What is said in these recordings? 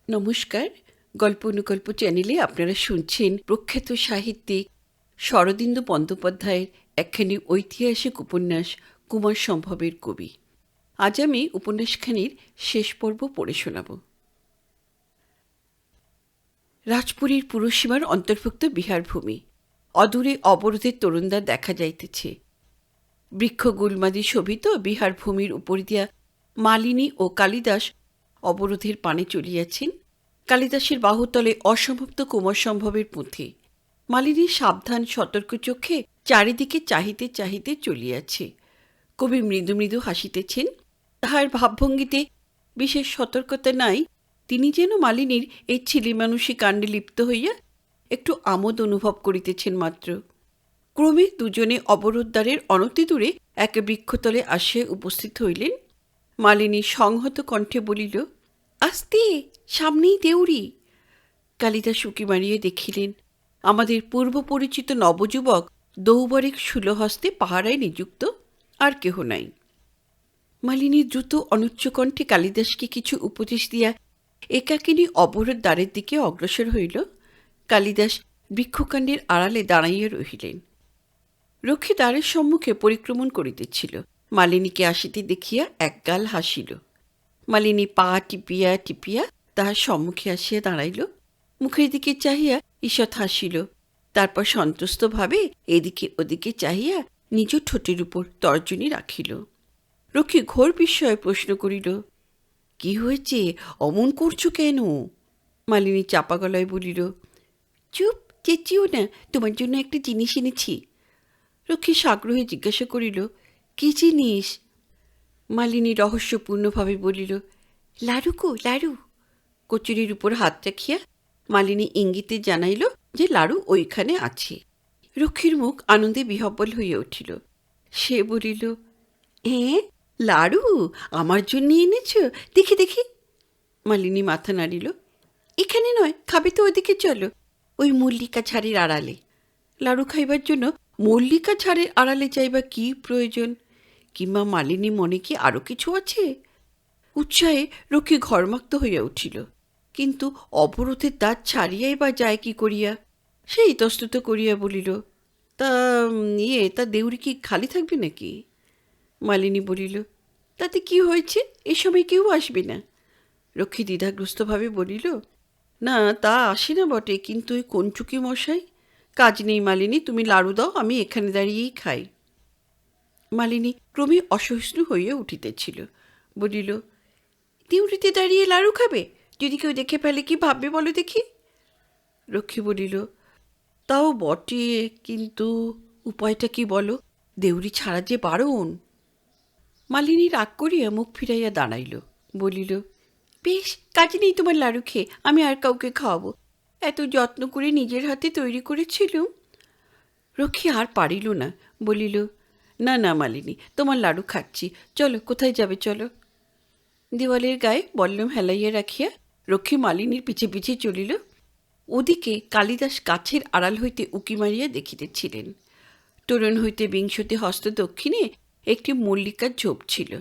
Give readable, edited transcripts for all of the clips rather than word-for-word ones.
নমস্কার। গল্প অনুকল্প চ্যানেলে আপনারা শুনছেন প্রখ্যাত সাহিত্যিক শরদিন্দু বন্দ্যোপাধ্যায়ের একখানি ঐতিহাসিক উপন্যাস কুমার সম্ভবের কবি। আজ আমি উপন্যাসখানির শেষ পর্ব পড়ে শোনাব। রাজপুরীর পুরসীমার অন্তর্ভুক্ত বিহারভূমি। অদূরে অবরোধের তরুণদ্বার দেখা যাইতেছে। বৃক্ষ গুলমাদি শোভিত বিহার ভূমির উপর দিয়া মালিনী ও কালিদাস অবরোধের পানে চলিয়াছেন। কালিদাসের বাহুতলে অসমাপ্ত কুমার সম্ভবের পুঁথি। মালিনী সাবধান সতর্ক চোখে চারিদিকে চাহিতে চাহিতে চলিয়াছে। কবি মৃদু মৃদু হাসিতেছেন। তাহার ভাবভঙ্গিতে বিশেষ সতর্কতা নাই। তিনি যেন মালিনীর এই ছেলেমানুষী কাণ্ডে লিপ্ত হইয়া একটু আমোদ অনুভব করিতেছেন মাত্র। ক্রমে দুজনে অবরোধদ্বারের অনতিদূরে এক বৃক্ষতলে আসিয়া উপস্থিত হইলেন। মালিনী সংহত কণ্ঠে বলিল, আস্তে, সামনেই দেউড়ি। কালিদাস উঁকি মারিয়ে দেখিলেন আমাদের পূর্ব পরিচিত নবযুবক দৌবরেক শূলহস্তে পাহারায় নিযুক্ত, আর কেহ নাই। মালিনী দ্রুত অনুচ্চ কণ্ঠে কালিদাসকে কিছু উপদেশ দিয়া একাকিনী অবরোধ দ্বারের দিকে অগ্রসর হইল। কালিদাস বৃক্ষকাণ্ডের আড়ালে দাঁড়াইয়া রহিলেন। রক্ষী দ্বারের সম্মুখে পরিক্রমণ করিতেছিল। মালিনীকে আসিতে দেখিয়া একগাল হাসিল। মালিনী পা টিপিয়া টিপিয়া তাহার সম্মুখে আসিয়া দাঁড়াইল। মুখের দিকে চাহিয়া ঈষৎ হাসিল। তারপর সন্তুষ্টভাবে এদিকে ওদিকে চাহিয়া নিজ ঠোঁটের উপর তর্জনী রাখিল। রক্ষী ঘোর বিস্ময়ে প্রশ্ন করিল, কি হয়েছে, অমন করছো কেন? মালিনী চাপা গলায় বলিল, চুপ, চেঁচিও না, তোমার জন্য একটা জিনিস এনেছি। রক্ষী সাগ্রহে জিজ্ঞাসা করিল, কি জিনিস? মালিনী রহস্যপূর্ণভাবে বলিল, লাড়ু গো, লাড়ু। কচুরির উপর হাত রাখিয়া মালিনী ইঙ্গিতে জানাইল যে লাড়ু ওইখানে আছে। রক্ষীর মুখ আনন্দে বিহ্বল হইয়া উঠিল। সে বলিল, লাড়ু আমার জন্য এনেছ? দেখি দেখি। মালিনী মাথা নাড়িল। এখানে নয়, খাবে তো ওদিকে চলো, ওই মল্লিকা ঝাড়ের আড়ালে। লাড়ু খাইবার জন্য মল্লিকা ঝাড়ের আড়ালে যাইবা কি প্রয়োজন? কিংবা মালিনী মনে কি আরো কিছু আছে? উৎসাহে রক্ষী ঘর্মাক্ত হইয়া উঠিল। কিন্তু অবরোধের দ্বার ছাড়িয়াই বা যায় কি করিয়া? সে ইতস্তত করিয়া বলিল, তা তা দেউড়ি কি খালি থাকবে নাকি? মালিনী বলিল, তাতে কি হয়েছে, এ সময় কেউ আসবে না। রক্ষী দ্বিধাগ্রস্তভাবে বলিল, না তা আসে না বটে, কিন্তু ওই কঞ্চুকি মশাই। কাজ নেই মালিনী, তুমি লাড়ু দাও, আমি এখানে দাঁড়িয়েই খাই। মালিনী ক্রমে অসহিষ্ণু হইয়া উঠিতেছিল। বলিল, দেউড়িতে দাঁড়িয়ে লাড়ু খাবে? যদি কেউ দেখে ফেলে কি ভাববে বলো দেখি? রক্ষী বলিল, তাও বটে, কিন্তু উপায়টা কি বলো? দেউড়ি ছাড়া যে বারণ। মালিনী রাগ করিয়া মুখ ফিরাইয়া দাঁড়াইল। বলিল, বেশ, কাজ নেই তোমার লাড়ু খেয়ে, আমি আর কাউকে খাওয়াবো। এত যত্ন করে নিজের হাতে তৈরি করেছিলুম। রক্ষী আর পারিল না, বলিল, না না মালিনী, তোমার লাড়ু খাচ্ছি, চলো, কোথায় যাবে চলো। দেওয়ালের গায়ে বল্লম হেলাইয়া রাখিয়া রক্ষী মালিনীর পিছে পিছে চলিল। ওদিকে কালিদাস গাছের আড়াল হইতে উকি মারিয়া দেখিতেছিলেন। তোরণ হইতে বিংশতি হস্ত দক্ষিণে একটি মল্লিকার ঝোপ ছিল।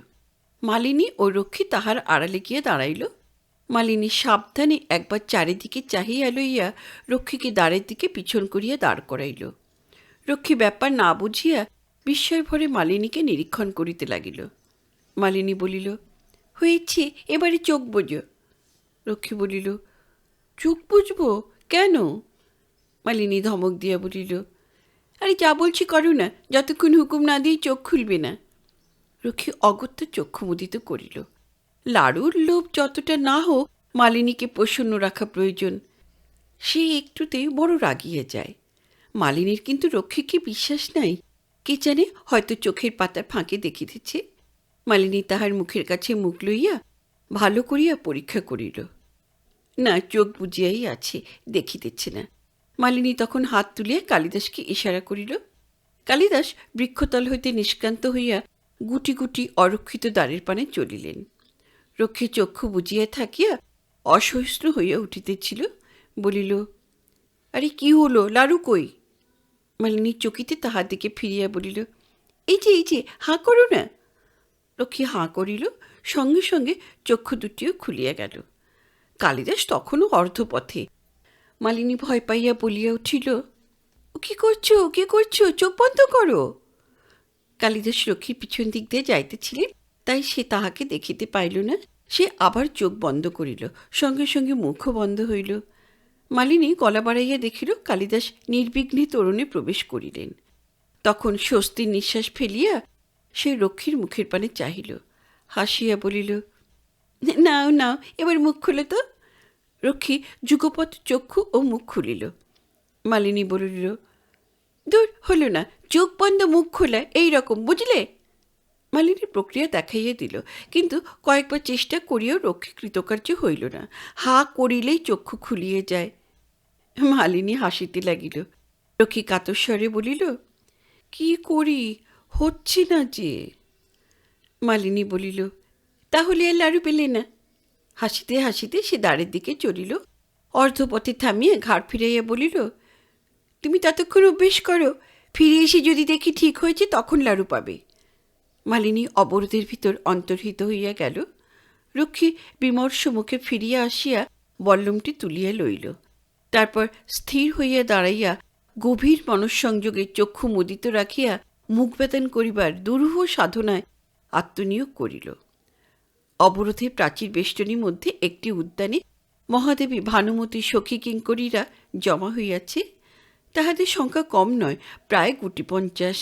মালিনী ও রক্ষী তাহার আড়ালে গিয়া দাঁড়াইল। মালিনী সাবধানে একবার চারিদিকে চাহিয়া লইয়া রক্ষীকে দ্বারের দিকে পিছন করিয়া দাঁড় করাইল। রক্ষী ব্যাপার না বুঝিয়া বিস্ময় ভরে মালিনীকে নিরীক্ষণ করিতে লাগিল। মালিনী বলিল, হয়েছে, এবারে চোখ বোঝো। রক্ষী বলিল, চোখ বুঝব কেন? মালিনী ধমক দিয়া বলিল, আরে যা বলছি করো না, যতক্ষণ হুকুম না দিয়ে চোখ খুলবে না। রক্ষী অগত্যা চক্ষু মুদিত করিল। লাড়ুর লোভ যতটা না হোক, মালিনীকে প্রসন্ন রাখা প্রয়োজন। সে একটুতেই বড় রাগিয়ে যায়। মালিনীর কিন্তু রক্ষীকে বিশ্বাস নাই। কে জানে, হয়তো চোখের পাতার ফাঁকে দেখিতেছে। মালিনী তাহার মুখের কাছে মুখ লইয়া ভালো করিয়া পরীক্ষা করিল। না, চোখ বুঝিয়াই আছে, দেখিতেছে না। মালিনী তখন হাত তুলিয়া কালিদাসকে ইশারা করিল। কালিদাস বৃক্ষতল হইতে নিষ্ক্রান্ত হইয়া গুটি গুটি অরক্ষিত দ্বারের পানে চলিলেন। রক্ষী চক্ষু বুঝিয়া থাকিয়া অসহিষ্ণু হইয়া উঠিতেছিল। বলিল, আরে কি হলো, লাড়ু কই? মালিনী চকিতে তাহার দিকে ফিরিয়া বলিল, এই যে হাঁ করো না। রক্ষী হাঁ করিল, সঙ্গে সঙ্গে চক্ষু দুটিও খুলিয়া গেল। কালিদাস তখনও অর্ধপথে। মালিনী ভয় পাইয়া বলিয়া উঠিল, ও কি করছো, ও কি করছো, চোখ বন্ধ করো। কালিদাস রক্ষীর পিছন দিক দিয়ে যাইতেছিলেন, তাই সে তাহাকে দেখিতে পাইল না। সে আবার চোখ বন্ধ করিল, সঙ্গে সঙ্গে মুখও বন্ধ হইল। মালিনী গলা বাড়াইয়া দেখিল কালিদাস নির্বিঘ্নে তোরণে প্রবেশ করিলেন। তখন স্বস্তির নিঃশ্বাস ফেলিয়া সে রক্ষীর মুখের পানে চাহিল, হাসিয়া বলিল, নাও নাও, এবার মুখ খুলে তো। রক্ষী যুগপৎ চক্ষু ও মুখ খুলিল। মালিনী বলিল, দূর হল না, চোখ বন্ধ মুখ খোলা, এই রকম, বুঝলে? মালিনী প্রক্রিয়া দেখাইয়া দিল, কিন্তু কয়েকবার চেষ্টা করিয়াও রক্ষী কৃতকার্য হইল না। হা করিলেই চক্ষু খুলিয়া যায়। মালিনী হাসিতে লাগিল। রক্ষী কাতস্বরে বলিল, কি করি, হচ্ছে না যে। মালিনী বলিল, তাহলে আর লাড়ু পেলে না? হাসিতে হাসিতে সে দ্বারের দিকে চলিল। অর্ধপথে থামিয়ে ঘাড় ফিরাইয়া বলিল, তুমি ততক্ষণ অভ্যেস করো, ফিরে এসে যদি দেখি ঠিক হয়েছে তখন লাড়ু পাবে। মালিনী অবরোধের ভিতর অন্তর্হিত হইয়া গেল। রক্ষী বিমর্ষ মুখে ফিরিয়া আসিয়া বল্লমটি তুলিয়া লইল। তারপর স্থির হইয়া দাঁড়াইয়া গভীর মনঃসংযোগে চক্ষু মুদিত রাখিয়া মুখ বেদন করিবার দুরূহ সাধনায় আত্মনিয়োগ করিল। অবরোধে প্রাচীর বেষ্টনীর মধ্যে একটি উদ্যানে মহাদেবী ভানুমতী সখী কিঙ্করীরা জমা হইয়াছে। তাহাদের সংখ্যা কম নয়, প্রায় 50।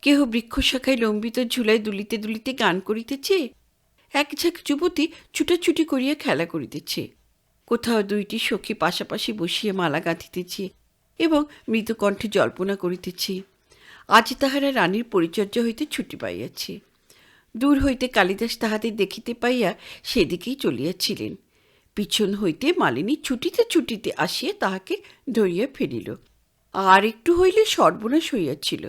কেহ বৃক্ষশাখায় লম্বিত ঝুলায় দুলিতে দুলিতে গান করিতেছে, এক ঝাঁক যুবতী ছুটাছুটি করিয়া খেলা করিতেছে, কোথাও 2টি সখী পাশাপাশি বসিয়া মালা গাঁথিতেছে এবং মৃদুকণ্ঠে জল্পনা করিতেছে। আজ তাহারা রানীর পরিচর্যা হইতে ছুটি পাইয়াছে। দূর হইতে কালিদাস তাহাদের দেখিতে পাইয়া সেদিকেই চলিয়াছিলেন। পিছন হইতে মালিনী ছুটিতে ছুটিতে আসিয়া তাহাকে ধরিয়া ফেলিল। আর একটু হইলে সর্বনাশ হইয়াছিল।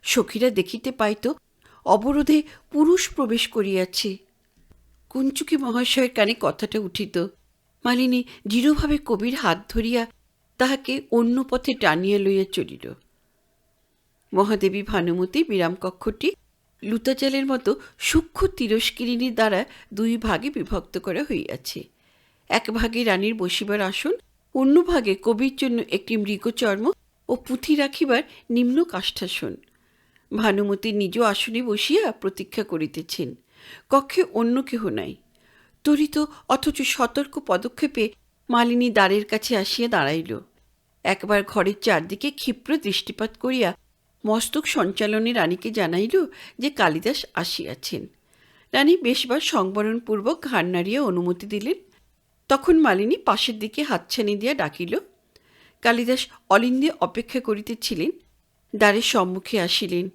সখীরা দেখিতে পাইত অবরোধে পুরুষ প্রবেশ করিয়াছে। কুঞ্চুকি মহাশয়ের কানে কথাটা উঠিত। মালিনী দৃঢ়ভাবে কবির হাত ধরিয়া তাহাকে অন্য পথে টানিয়া লইয়া চলিল। মহাদেবী ভানুমতী বিরামকক্ষটি লুতাচালের মতো সূক্ষ্ম তিরস্কিরিণীর দ্বারা 2 ভাগে বিভক্ত করা হইয়াছে। এক ভাগে রানীর বসিবার আসন, অন্য ভাগে কবির জন্য একটি মৃগচর্ম ও পুঁথি রাখিবার নিম্ন কাষ্ঠাসন। ভানুমতী নিজ আসনে বসিয়া প্রতীক্ষা করিতেছেন। কক্ষে অন্য কেহ নাই। ত্বরিত অথচ সতর্ক পদক্ষেপে মালিনী দ্বারের কাছে আসিয়া দাঁড়াইল। একবার ঘরের চারদিকে ক্ষিপ্র দৃষ্টিপাত করিয়া মস্তক সঞ্চালনে রানীকে জানাইল যে কালিদাস আসিয়াছেন। রানী বেশবার সংবরণপূর্বক ঘাড় নাড়িয়া অনুমতি দিলেন। তখন মালিনী পাশের দিকে হাতছানি দিয়া ডাকিল। কালিদাস অলিন্দে অপেক্ষা করিতেছিলেন। দ্বারের সম্মুখে আসিলেন।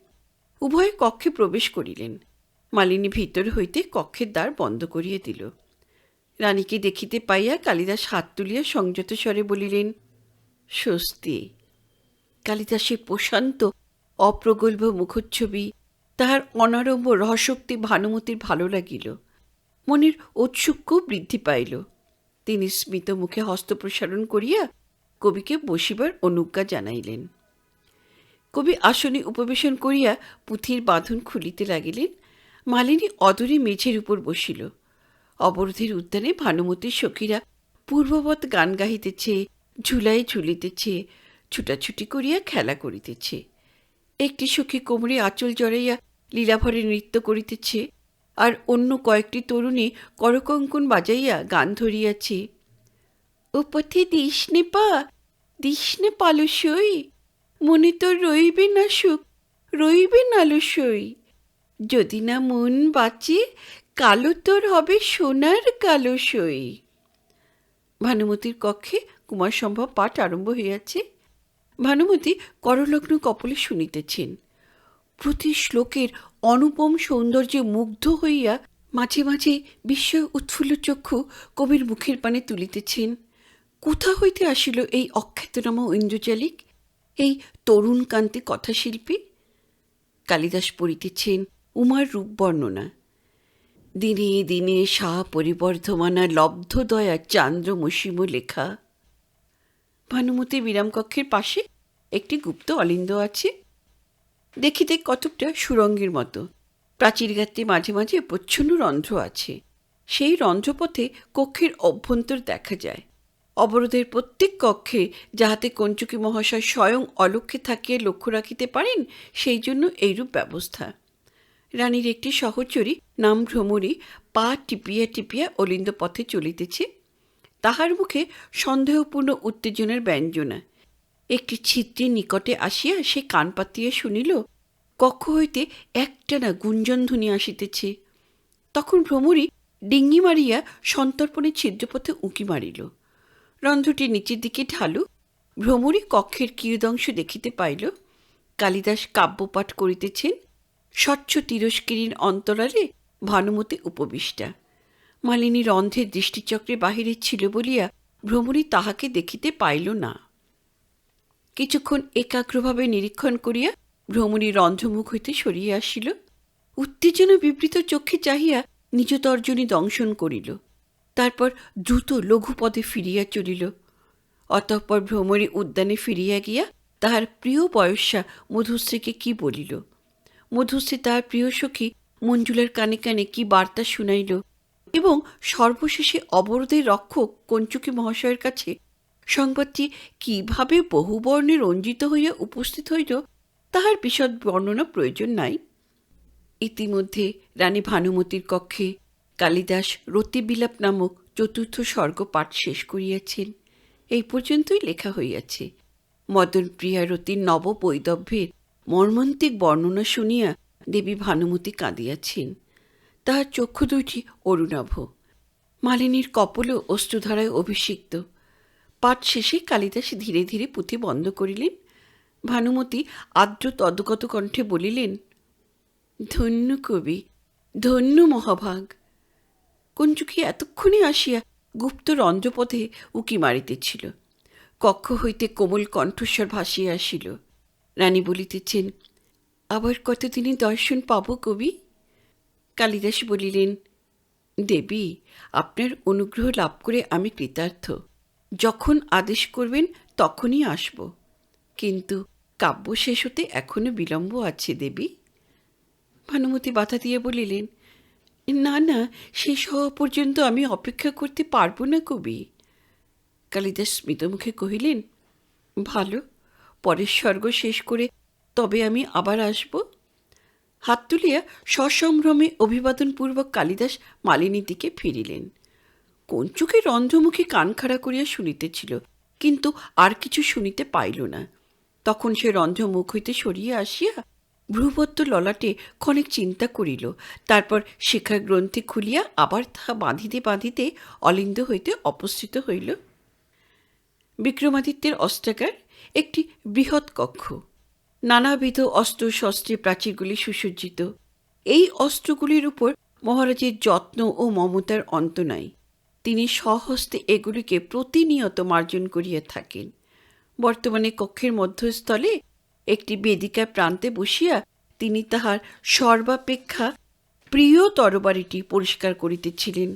উভয়ে কক্ষে প্রবেশ করিলেন। মালিনী ভিতর হইতে কক্ষের দ্বার বন্ধ করিয়া দিল। রানীকে দেখিতে পাইয়া কালিদাস হাত তুলিয়া সংযত স্বরে বলিলেন, স্বস্তি। কালিদাসের প্রশান্ত অপ্রগল্ভ মুখচ্ছবি, তাহার অনারম্ভ রহস্যোক্তি ভানুমতীর ভালো লাগিল। মনের ঔৎসুক্য বৃদ্ধি পাইল। তিনি স্মিত মুখে হস্ত প্রসারণ করিয়া কবিকে বসিবার অনুজ্ঞা জানাইলেন। কবি আসনে উপবেশন করিয়া পুঁথির বাঁধন খুলিতে লাগিলেন। মালিনী অদূরে মেঝের উপর বসিল। অবরোধের উদ্যানে ভানুমতীর সখীরা পূর্ববৎ গান গাহিতেছে, ঝুলায় ঝুলিতেছে, ছুটাছুটি করিয়া খেলা করিতেছে। একটি সখী কোমরে আঁচল জড়াইয়া লীলাভরে নৃত্য করিতেছে, আর অন্য কয়েকটি তরুণী করকঙ্কণ বাজাইয়া গান ধরিয়াছে। ও পথে দিস নে পালসই, মনে তোর রইবে না সুখ, রইবে না লসই, যদি না মন বাঁচে কালো তোর হবে সোনার কালসই। ভানুমতীর কক্ষে কুমার সম্ভব পাঠ আরম্ভ হইয়াছে। ভানুমতী করলগ্ন কপলে শুনিতেছেন। প্রতি শ্লোকের অনুপম সৌন্দর্যে মুগ্ধ হইয়া মাঝে মাঝে বিস্ময় উৎফুল্ল চক্ষু কবির মুখের পানে তুলিতেছেন। কোথা হইতে আসিল এই অখ্যাতনামা ঐন্দ্রজালিক, এই তরুণ কান্তি কথাশিল্পী? কালিদাস পড়িতেছেন উমার রূপ বর্ণনা। দিনে দিনে সা পরিবর্ধমানা লব্ধ দয়া চান্দ্রমসীম লেখা। ভানুমতী বিরামকক্ষের পাশে একটি গুপ্ত অলিন্দ আছে। দেখিতে কতকটা সুরঙ্গের মতো। প্রাচীর গাত্রে মাঝে মাঝে প্রচ্ছন্ন রন্ধ্র আছে। সেই রন্ধ্রপথে কক্ষের অভ্যন্তর দেখা যায়। অবরোধের প্রত্যেক কক্ষে যাহাতে কঞ্চুকি মহাশয় স্বয়ং অলক্ষ্যে থাকিয়া লক্ষ্য রাখিতে পারেন, সেই জন্য এইরূপ ব্যবস্থা। রানীর একটি সহচরী নাম ভ্রমরী পা টিপিয়া টিপিয়া অলিন্দ পথে চলিতেছে। তাহার মুখে সন্দেহপূর্ণ উত্তেজনার ব্যঞ্জনা। একটি ছিদ্রের নিকটে আসিয়া সে কান পাতিয়া শুনিল কক্ষ হইতে একটানা গুঞ্জনধ্বনি আসিতেছে। তখন ভ্রমরী ডিঙ্গি মারিয়া সন্তর্পণে ছিদ্রপথে উঁকি মারিল। রন্ধ্রটি নিচের দিকে ঢালু। ভ্রমরী কক্ষের কিয়দংশ দেখিতে পাইল। কালিদাস কাব্যপাঠ করিতেছেন। স্বচ্ছ তিরস্কিরীর অন্তরালে ভানুমতি উপবিষ্টা। মালিনী রন্ধ্রের দৃষ্টিচক্রে বাহিরে ছিল বলিয়া ভ্রমরী তাহাকে দেখিতে পাইল না। কিছুক্ষণ একাগ্রভাবে নিরীক্ষণ করিয়া ভ্রমরী রন্ধ্রমুখ হইতে সরিয়া আসিল। উত্তেজনা বিবৃত চক্ষে চাহিয়া নিজ তর্জনী দংশন করিল। তারপর দ্রুত লঘুপদে ফিরিয়া চলিল। অতঃপর ভ্রমরী উদ্যানে ফিরিয়া গিয়া তাহার প্রিয় বয়স্যা মধুশ্রীকে কি বলিল। মধুশ্রী তাহার প্রিয় সখী মঞ্জুলার কানে কানে কি বার্তা শুনাইল এবং সর্বশেষে অবরোধের রক্ষক কঞ্চুকি মহাশয়ের কাছে সংবাদটি কিভাবে বহুবর্ণে রঞ্জিত হইয়া উপস্থিত হইল, তাহার বিশদ বর্ণনা প্রয়োজন নাই। ইতিমধ্যে রানী ভানুমতির কক্ষে কালিদাস রতিবিলাপ নামক চতুর্থ স্বর্গ পাঠ শেষ করিয়াছেন। এই পর্যন্তই লেখা হইয়াছে। মদনপ্রিয়া রতির নববৈদভ্যের মর্মান্তিক বর্ণনা শুনিয়া দেবী ভানুমতি কাঁদিয়াছেন। তাহার চক্ষু দুইটি অরুণাভ। মালিনীর কপলও অশ্রুধারায় অভিষিক্ত। পাঠ শেষে কালিদাস ধীরে ধীরে পুঁথি বন্ধ করিলেন। ভানুমতি আর্দ্র তদগত কণ্ঠে বলিলেন, ধন্য কবি, ধন্য মহাভাগ। কঞ্চুকি এতক্ষণে আসিয়া গুপ্ত রন্ধ্রপথে উকি মারিতেছিল। কক্ষ হইতে কোমল কণ্ঠস্বর ভাসিয়া আসিল। রানী বলিতেছেন, আবার কতদিনে দর্শন পাব কবি? কালিদাস বলিলেন, দেবী, আপনার অনুগ্রহ লাভ করে আমি কৃতার্থ। যখন আদেশ করবেন তখনই আসব। কিন্তু কাব্য শেষ হতে এখনো বিলম্ব আছে দেবী। ভানুমতি বাধা দিয়ে বলিলেন, না না, শেষ হওয়া পর্যন্ত আমি অপেক্ষা করতে পারব না কবি। কালিদাস স্মিতমুখে কহিলেন, ভালো, পরের স্বর্গ শেষ করে তবে আমি আবার আসব। হাত তুলিয়া সসম্ভ্রমে অভিবাদনপূর্বক কালিদাস মালিনীর দিকে ফিরিলেন। কঞ্চুকে রন্ধ্রমুখে কান খাড়া করিয়া শুনিতেছিল, কিন্তু আর কিছু শুনিতে পাইল না। তখন সে রন্ধ্রমুখ হইতে সরিয়া আসিয়া ভ্রুবদ্ধ ললাটে ক্ষণিক চিন্তা করিল। তারপর শিখার গ্রন্থি খুলিয়া আবার তাহা বাঁধিতে বাঁধিতে অলিন্দ হইতে অপসৃত হইল। বিক্রমাদিত্যের অস্ত্রাগার একটি বৃহৎ কক্ষ। নানাবিধ অস্ত্র শস্ত্রে প্রাচীরগুলি সুসজ্জিত। এই অস্ত্রগুলির উপর মহারাজের যত্ন ও মমতার অন্ত নাই। তিনি স্বহস্তে এগুলিকে প্রতিনিয়ত মার্জন করিয়া থাকেন। বর্তমানে কক্ষের মধ্যস্থলে একটি বেদিকার প্রান্তে বসিয়া তিনি তাহার সর্বাপেক্ষা প্রিয় তরবারিটি পরিষ্কার করিতেছিলেন।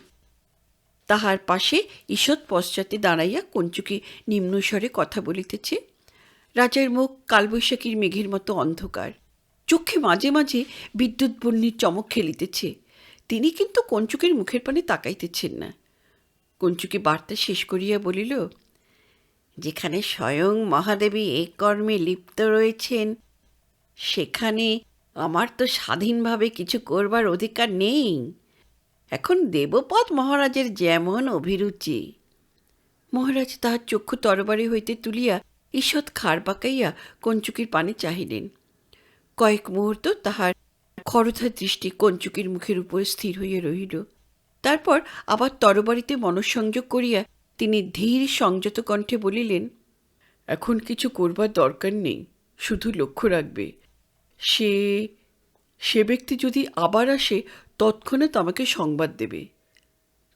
তাহার পাশে ঈষৎ পশ্চাতে দাঁড়াইয়া কঞ্চুকি নিম্নস্বরে কথা বলিতেছে। রাজার মুখ কালবৈশাখীর মেঘের মতো অন্ধকার। চোখে মাঝে মাঝে বিদ্যুৎ বহ্নির চমক খেলিতেছে। তিনি কিন্তু কঞ্চুকের মুখের পানে তাকাইতেছেন না। কঞ্চুকি বার্তা শেষ করিয়া বলিল, যেখানে স্বয়ং মহাদেবী এই কর্মে লিপ্ত রয়েছেন, সেখানে আমার তো স্বাধীনভাবে কিছু করবার অধিকার নেই। এখন দেবপদ মহারাজের যেমন অভিরুচি। মহারাজ তাহার চক্ষু তরবারি হইতে তুলিয়া ঈষৎ খাড় পাকাইয়া কঞ্চুকির পানে চাহিলেন। কয়েক মুহূর্ত তাহার খরধা দৃষ্টি কঞ্চুকির মুখের উপর স্থির হইয়া রহিল। তারপর আবার তরবারিতে মনঃসংযোগ করিয়া তিনি ধীর সংযত কণ্ঠে বলিলেন, এখন কিছু করবার দরকার নেই, শুধু লক্ষ্য রাখবে সে ব্যক্তি যদি আবার আসে তৎক্ষণাৎ আমাকে সংবাদ দেবে।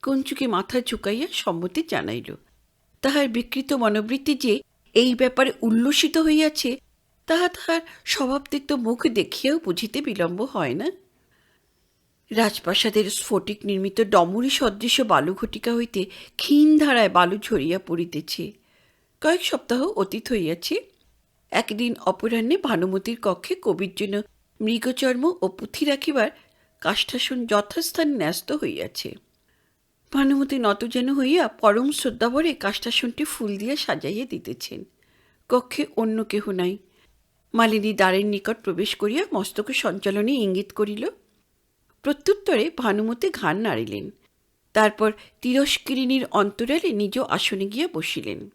কঞ্চুকি মাথা ঝুঁকাইয়া সম্মতি জানাইল। তাহার বিকৃত মনোবৃত্তি যে এই ব্যাপারে উল্লসিত হইয়াছে, তাহা তাহার স্বভাবতিক্ত মুখ দেখিয়াও বুঝিতে বিলম্ব হয় না। রাজপ্রাসাদের স্ফটিক নির্মিত ডমরী সদৃশ বালুঘটিকা হইতে ক্ষীণ ধারায় বালু ঝরিয়া পড়িতেছে। কয়েক সপ্তাহ অতীত হইয়াছে। একদিন অপরাহ্নে ভানুমতির কক্ষে কবির জন্য মৃগচর্ম ও পুঁথি রাখিবার কাষ্ঠাসন যথাস্থানে ন্যস্ত হইয়াছে। ভানুমতি নতজানু হইয়া পরম শ্রদ্ধাভরে কাষ্টাসনটি ফুল দিয়া সাজাইয়া দিতেছেন। কক্ষে অন্য কেহ নাই। মালিনী দ্বারের নিকট প্রবেশ করিয়া মস্তক সঞ্চালনে ইঙ্গিত করিল। প্রত্যুত্তরে ভানুমতি ঘাড় নাড়িলেন। তারপর তিরস্কিরিণীর অন্তরালে নিজ আসনে গিয়া বসিলেন।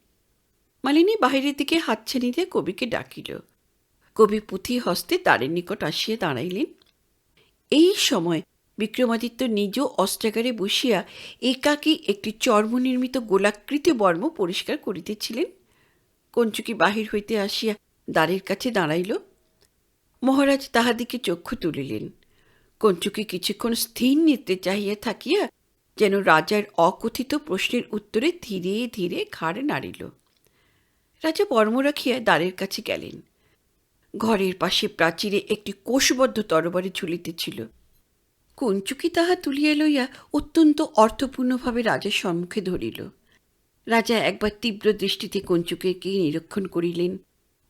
মালিনী বাহিরের দিকে হাতছানি দিয়ে কবিকে ডাকিল। কবি পুঁথি হস্তে দ্বারের নিকট আসিয়া দাঁড়াইলেন। এই সময় বিক্রমাদিত্য নিজ অস্ত্রাগারে বসিয়া একাকী একটি চর্মনির্মিত গোলাকৃতি বর্ম পরিষ্কার করিতেছিলেন। কঞ্চুকি বাহির হইতে আসিয়া দ্বারের কাছে দাঁড়াইল। মহারাজ তাহাদিকে চক্ষু তুলিলেন। কঞ্চুকি কিছুক্ষণ স্থির নেত্রে চাহিয়া থাকিয়া যেন রাজার অকথিত প্রশ্নের উত্তরে ধীরে ধীরে ঘাড় নাড়িল। রাজা বর্ম রাখিয়া দ্বারের কাছে গেলেন। ঘরের পাশে প্রাচীরে একটি কোষবদ্ধ তরবারি ঝুলিতেছিল। কঞ্চুকি তাহা তুলিয়া লইয়া অত্যন্ত অর্থপূর্ণভাবে রাজার সম্মুখে ধরিল। রাজা একবার তীব্র দৃষ্টিতে কঞ্চুকিকে নিরীক্ষণ করিলেন।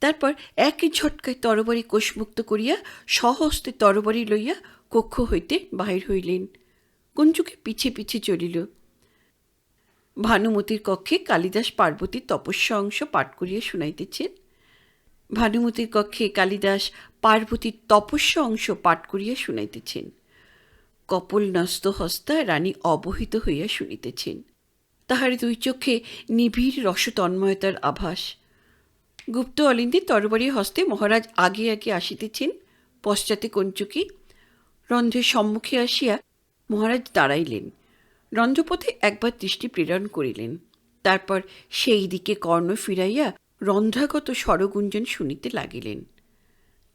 তারপর একই ঝটকায় তরবারি কোষমুক্ত করিয়া স্বহস্তে তরবারি লইয়া কক্ষ হইতে বাহির হইলেন। কঞ্চুকি পিছে পিছে চলিল। ভানুমতির কক্ষে কালিদাস পার্বতীর তপস্যা অংশ পাঠ করিয়া শুনাইতেছেন। ভানুমতির কক্ষে কালিদাস পার্বতীর তপস্যা অংশ পাঠ করিয়া শুনাইতেছেন। কপল ন্যস্ত হস্তা রানী অবহিত হইয়া শুনিতেছেন। তাহার দুই চোখে নিবিড় রসতন্ময়তার আভাস। গুপ্ত অলিন্দে তরবারি হস্তে মহারাজ আগে আগে আসিতেছেন, পশ্চাতে কঞ্চুকি। রন্ধ্রের সম্মুখে আসিয়া মহারাজ দাঁড়াইলেন। রন্ধ্রপথে একবার দৃষ্টি প্রেরণ করিলেন। তারপর সেই দিকে কর্ণ ফিরাইয়া রন্ধ্রাগত স্বরগুঞ্জন শুনিতে লাগিলেন।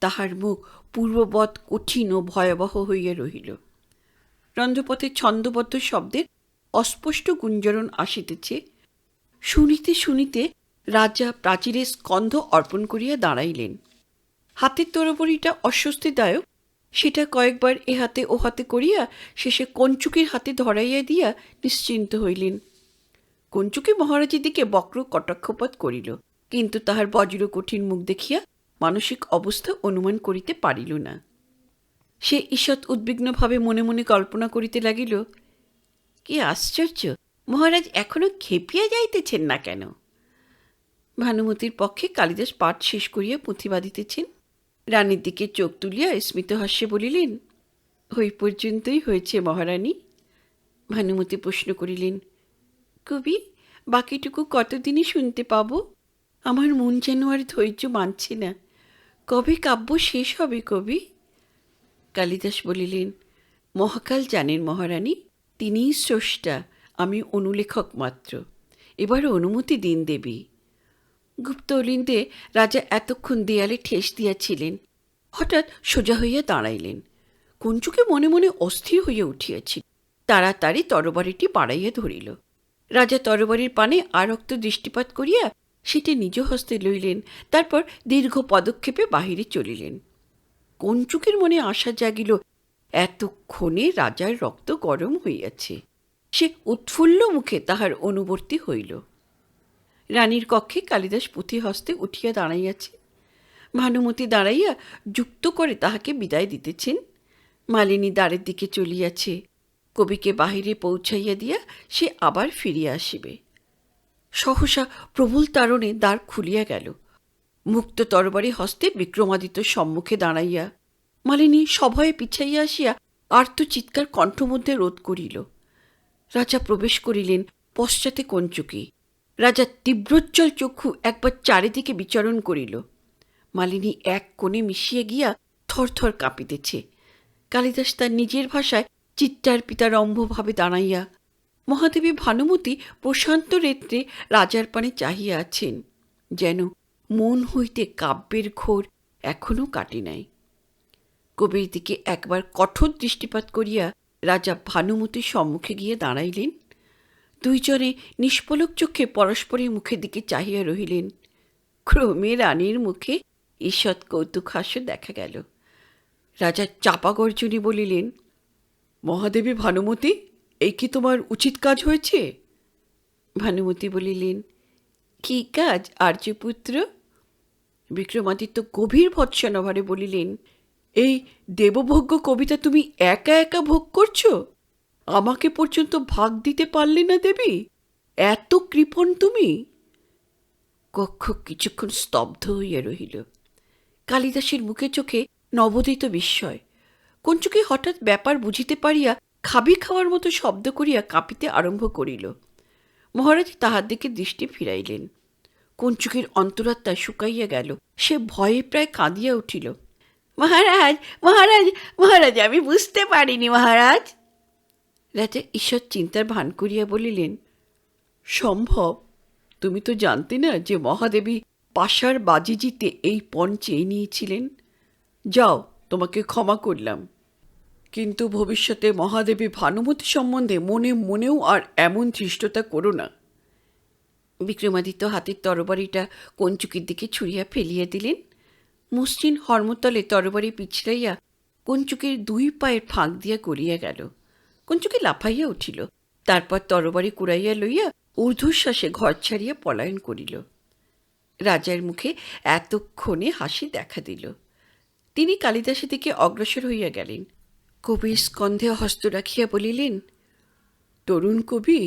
তাহার মুখ পূর্ববৎ কঠিন ও ভয়াবহ হইয়া রহিল। রন্ধ্রপথে ছন্দবদ্ধ শব্দের অস্পষ্ট গুঞ্জরণ আসিতেছে। শুনিতে শুনিতে রাজা প্রাচীরে স্কন্ধ অর্পণ করিয়া দাঁড়াইলেন। হাতের তরবারিটা অস্বস্তিদায়ক, সেটা কয়েকবার এ হাতে ও হাতে করিয়া শেষে কঞ্চুকির হাতে ধরাইয়া দিয়া নিশ্চিন্ত হইলেন। কঞ্চুকি মহারাজের দিকে বক্র কটাক্ষপাত করিল, কিন্তু তাহার বজ্র কঠিন মুখ দেখিয়া মানসিক অবস্থা অনুমান করিতে পারিল না। সে ঈষৎ উদ্বিগ্নভাবে মনে মনে কল্পনা করিতে লাগিল, কি আশ্চর্য, মহারাজ এখনো খেপিয়া যাইতেছেন না কেন? ভানুমতির পক্ষে কালিদাস পাঠ শেষ করিয়া পুঁথি বাঁধিতেছেন। রানীর দিকে চোখ তুলিয়া স্মিত হাস্যে বলিলেন, ওই পর্যন্তই হয়েছে মহারানী। ভানুমতি প্রশ্ন করিলেন, কবি, বাকিটুকু কতদিনই শুনতে পাব? আমার মন যেন আর ধৈর্য মানছে না। কবে কাব্য শেষ হবে কবি? কালিদাস বলিলেন, মহাকাল জানেন মহারানী, তিনিই স্রষ্টা, আমি অনুলেখক মাত্র। এবার অনুমতি দিন দেবী। গুপ্ত অলিন্দে রাজা এতক্ষণ দেয়ালে ঠেস দিয়াছিলেন। হঠাৎ সোজা হইয়া দাঁড়াইলেন। কঞ্চুকে মনে মনে অস্থির হইয়া উঠিয়াছিল। তাড়াতাড়ি তরবারিটি বাড়াইয়া ধরিল। রাজা তরবারির পানে আরক্ত দৃষ্টিপাত করিয়া সেটি নিজ হস্তে লইলেন। তারপর দীর্ঘ পদক্ষেপে বাহিরে চলিলেন। কঞ্চুকের মনে আশা জাগিল, এতক্ষণে রাজার রক্ত গরম হইয়াছে। সে উৎফুল্ল মুখে তাহার অনুবর্তী হইল। রানীর কক্ষে কালিদাস পুঁথি হস্তে উঠিয়া দাঁড়াইয়াছে। ভানুমতি দাঁড়াইয়া যুক্ত করে তাহাকে বিদায় দিতেছেন। মালিনী দ্বারের দিকে চলিয়াছে। কবিকে বাহিরে পৌঁছাইয়া দিয়া সে আবার ফিরিয়া আসিবে। সহসা প্রবল তাড়নে দ্বার খুলিয়া গেল। মুক্ত তরবারি হস্তে বিক্রমাদিত্য সম্মুখে দাঁড়াইয়া মালিনী সভয়ে পিছাইয়া আসিয়া আর্তচিৎকার কণ্ঠমধ্যে রোধ করিল। রাজা প্রবেশ করিলেন, পশ্চাতে কঞ্চুকি। রাজার তীব্রোজ্জ্বল চক্ষু একবার চারিদিকে বিচরণ করিল। মালিনী এক কোণে মিশিয়ে গিয়া থরথর কাঁপিতেছে। কালিদাস তার নিজের ভাষায় চিত্তার্পিতারম্ভভাবে দাঁড়াইয়া। মহাদেবী ভানুমতি প্রশান্ত নেত্রে রাজার পানে চাহিয়া আছেন, যেন মন হইতে কাব্যের ঘোর এখনো কাটে নাই। কবির দিকে একবার কঠোর দৃষ্টিপাত করিয়া রাজা ভানুমতির সম্মুখে গিয়ে দাঁড়াইলেন। দুইজনে নিষ্পলক চোখে পরস্পরের মুখের দিকে চাহিয়া রহিলেন। ক্রমে রানীর মুখে ঈষৎ কৌতুক হাস্য দেখা গেল। রাজা চাপা গর্জনে বলিলেন, মহাদেবী ভানুমতি, এই কি তোমার উচিত কাজ হয়েছে? ভানুমতি বলিলেন, কি কাজ আর্যপুত্র? বিক্রমাদিত্য গভীর ভৎসনাভারে বলিলেন, এই দেবভোগ্য কবিতা তুমি একা একা ভোগ করছো? আমাকে পর্যন্ত ভাগ দিতে পারলে না দেবী? এত কৃপণ তুমি? কক্ষ কিছুক্ষণ স্তব্ধ হইয়া রহিল। কালিদাসের মুখে চোখে নবোদিত বিস্ময়। কঞ্চুকে হঠাৎ ব্যাপার বুঝিতে পারিয়া খাবি খাওয়ার মতো শব্দ করিয়া কাঁপিতে আরম্ভ করিল। মহারাজ তাহার দিকে দৃষ্টি ফিরাইলেন। কঞ্চুকের অন্তরাত্মা শুকাইয়া গেল। সে ভয়ে প্রায় কাঁদিয়া উঠিল। মহারাজ, মহারাজ, মহারাজ, আমি বুঝতে পারিনি মহারাজ। রাজা ঈশ্বর চিন্তার ভান করিয়া বলিলেন, সম্ভব? তুমি তো জানতে না যে মহাদেবী পাশার বাজি জিতে এই পণ চেয়ে নিয়েছিলেন। যাও, তোমাকে ক্ষমা করলাম, কিন্তু ভবিষ্যতে মহাদেবী ভানুমতি সম্বন্ধে মনে মনেও আর এমন ধৃষ্টতা করো না। বিক্রমাদিত্য হাতের তরবারিটা কঞ্চুকের দিকে ছুঁড়িয়া ফেলিয়া দিলেন। মসৃণ হর্মতলে তরবারি পিছলাইয়া কঞ্চুকের 2 পায়ের ফাঁক দিয়া গড়িয়া গেল। কঞ্চুকে লাফাইয়া উঠিল। তারপর তরবারি কুড়াইয়া লইয়া ঊর্ধ্বশ্বাসে ঘর ছাড়িয়া পলায়ন করিল। রাজার মুখে এতক্ষণে হাসি দেখা দিল। তিনি কালিদাসের দিকে অগ্রসর হইয়া গেলেন। কবির স্কন্ধে হস্ত রাখিয়া বলিলেন, তরুণ কবি,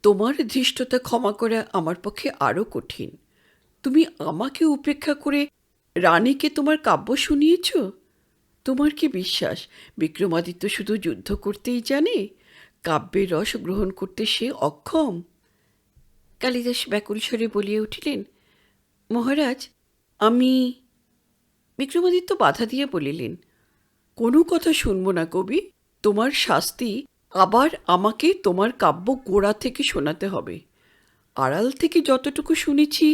তোমার ধৃষ্টতা ক্ষমা করা আমার পক্ষে আরও কঠিন। তুমি আমাকে উপেক্ষা করে রানীকে তোমার কাব্য শুনিয়েছ? তোমার কি বিশ্বাস বিক্রমাদিত্য শুধু যুদ্ধ করতেই জানে? কাব্যের রস গ্রহণ করতে সে অক্ষম? কালিদাস ব্যাকুল স্বরে বলিয়া উঠিলেন, মহারাজ, আমি... বিক্রমাদিত্য বাধা দিয়া বলিলেন, কোনো কথা শুনব না কবি। তোমার শাস্তি আবার আমাকে তোমার কাব্য গোড়া থেকে শোনাতে হবে। আড়াল থেকে যতটুকু শুনেছি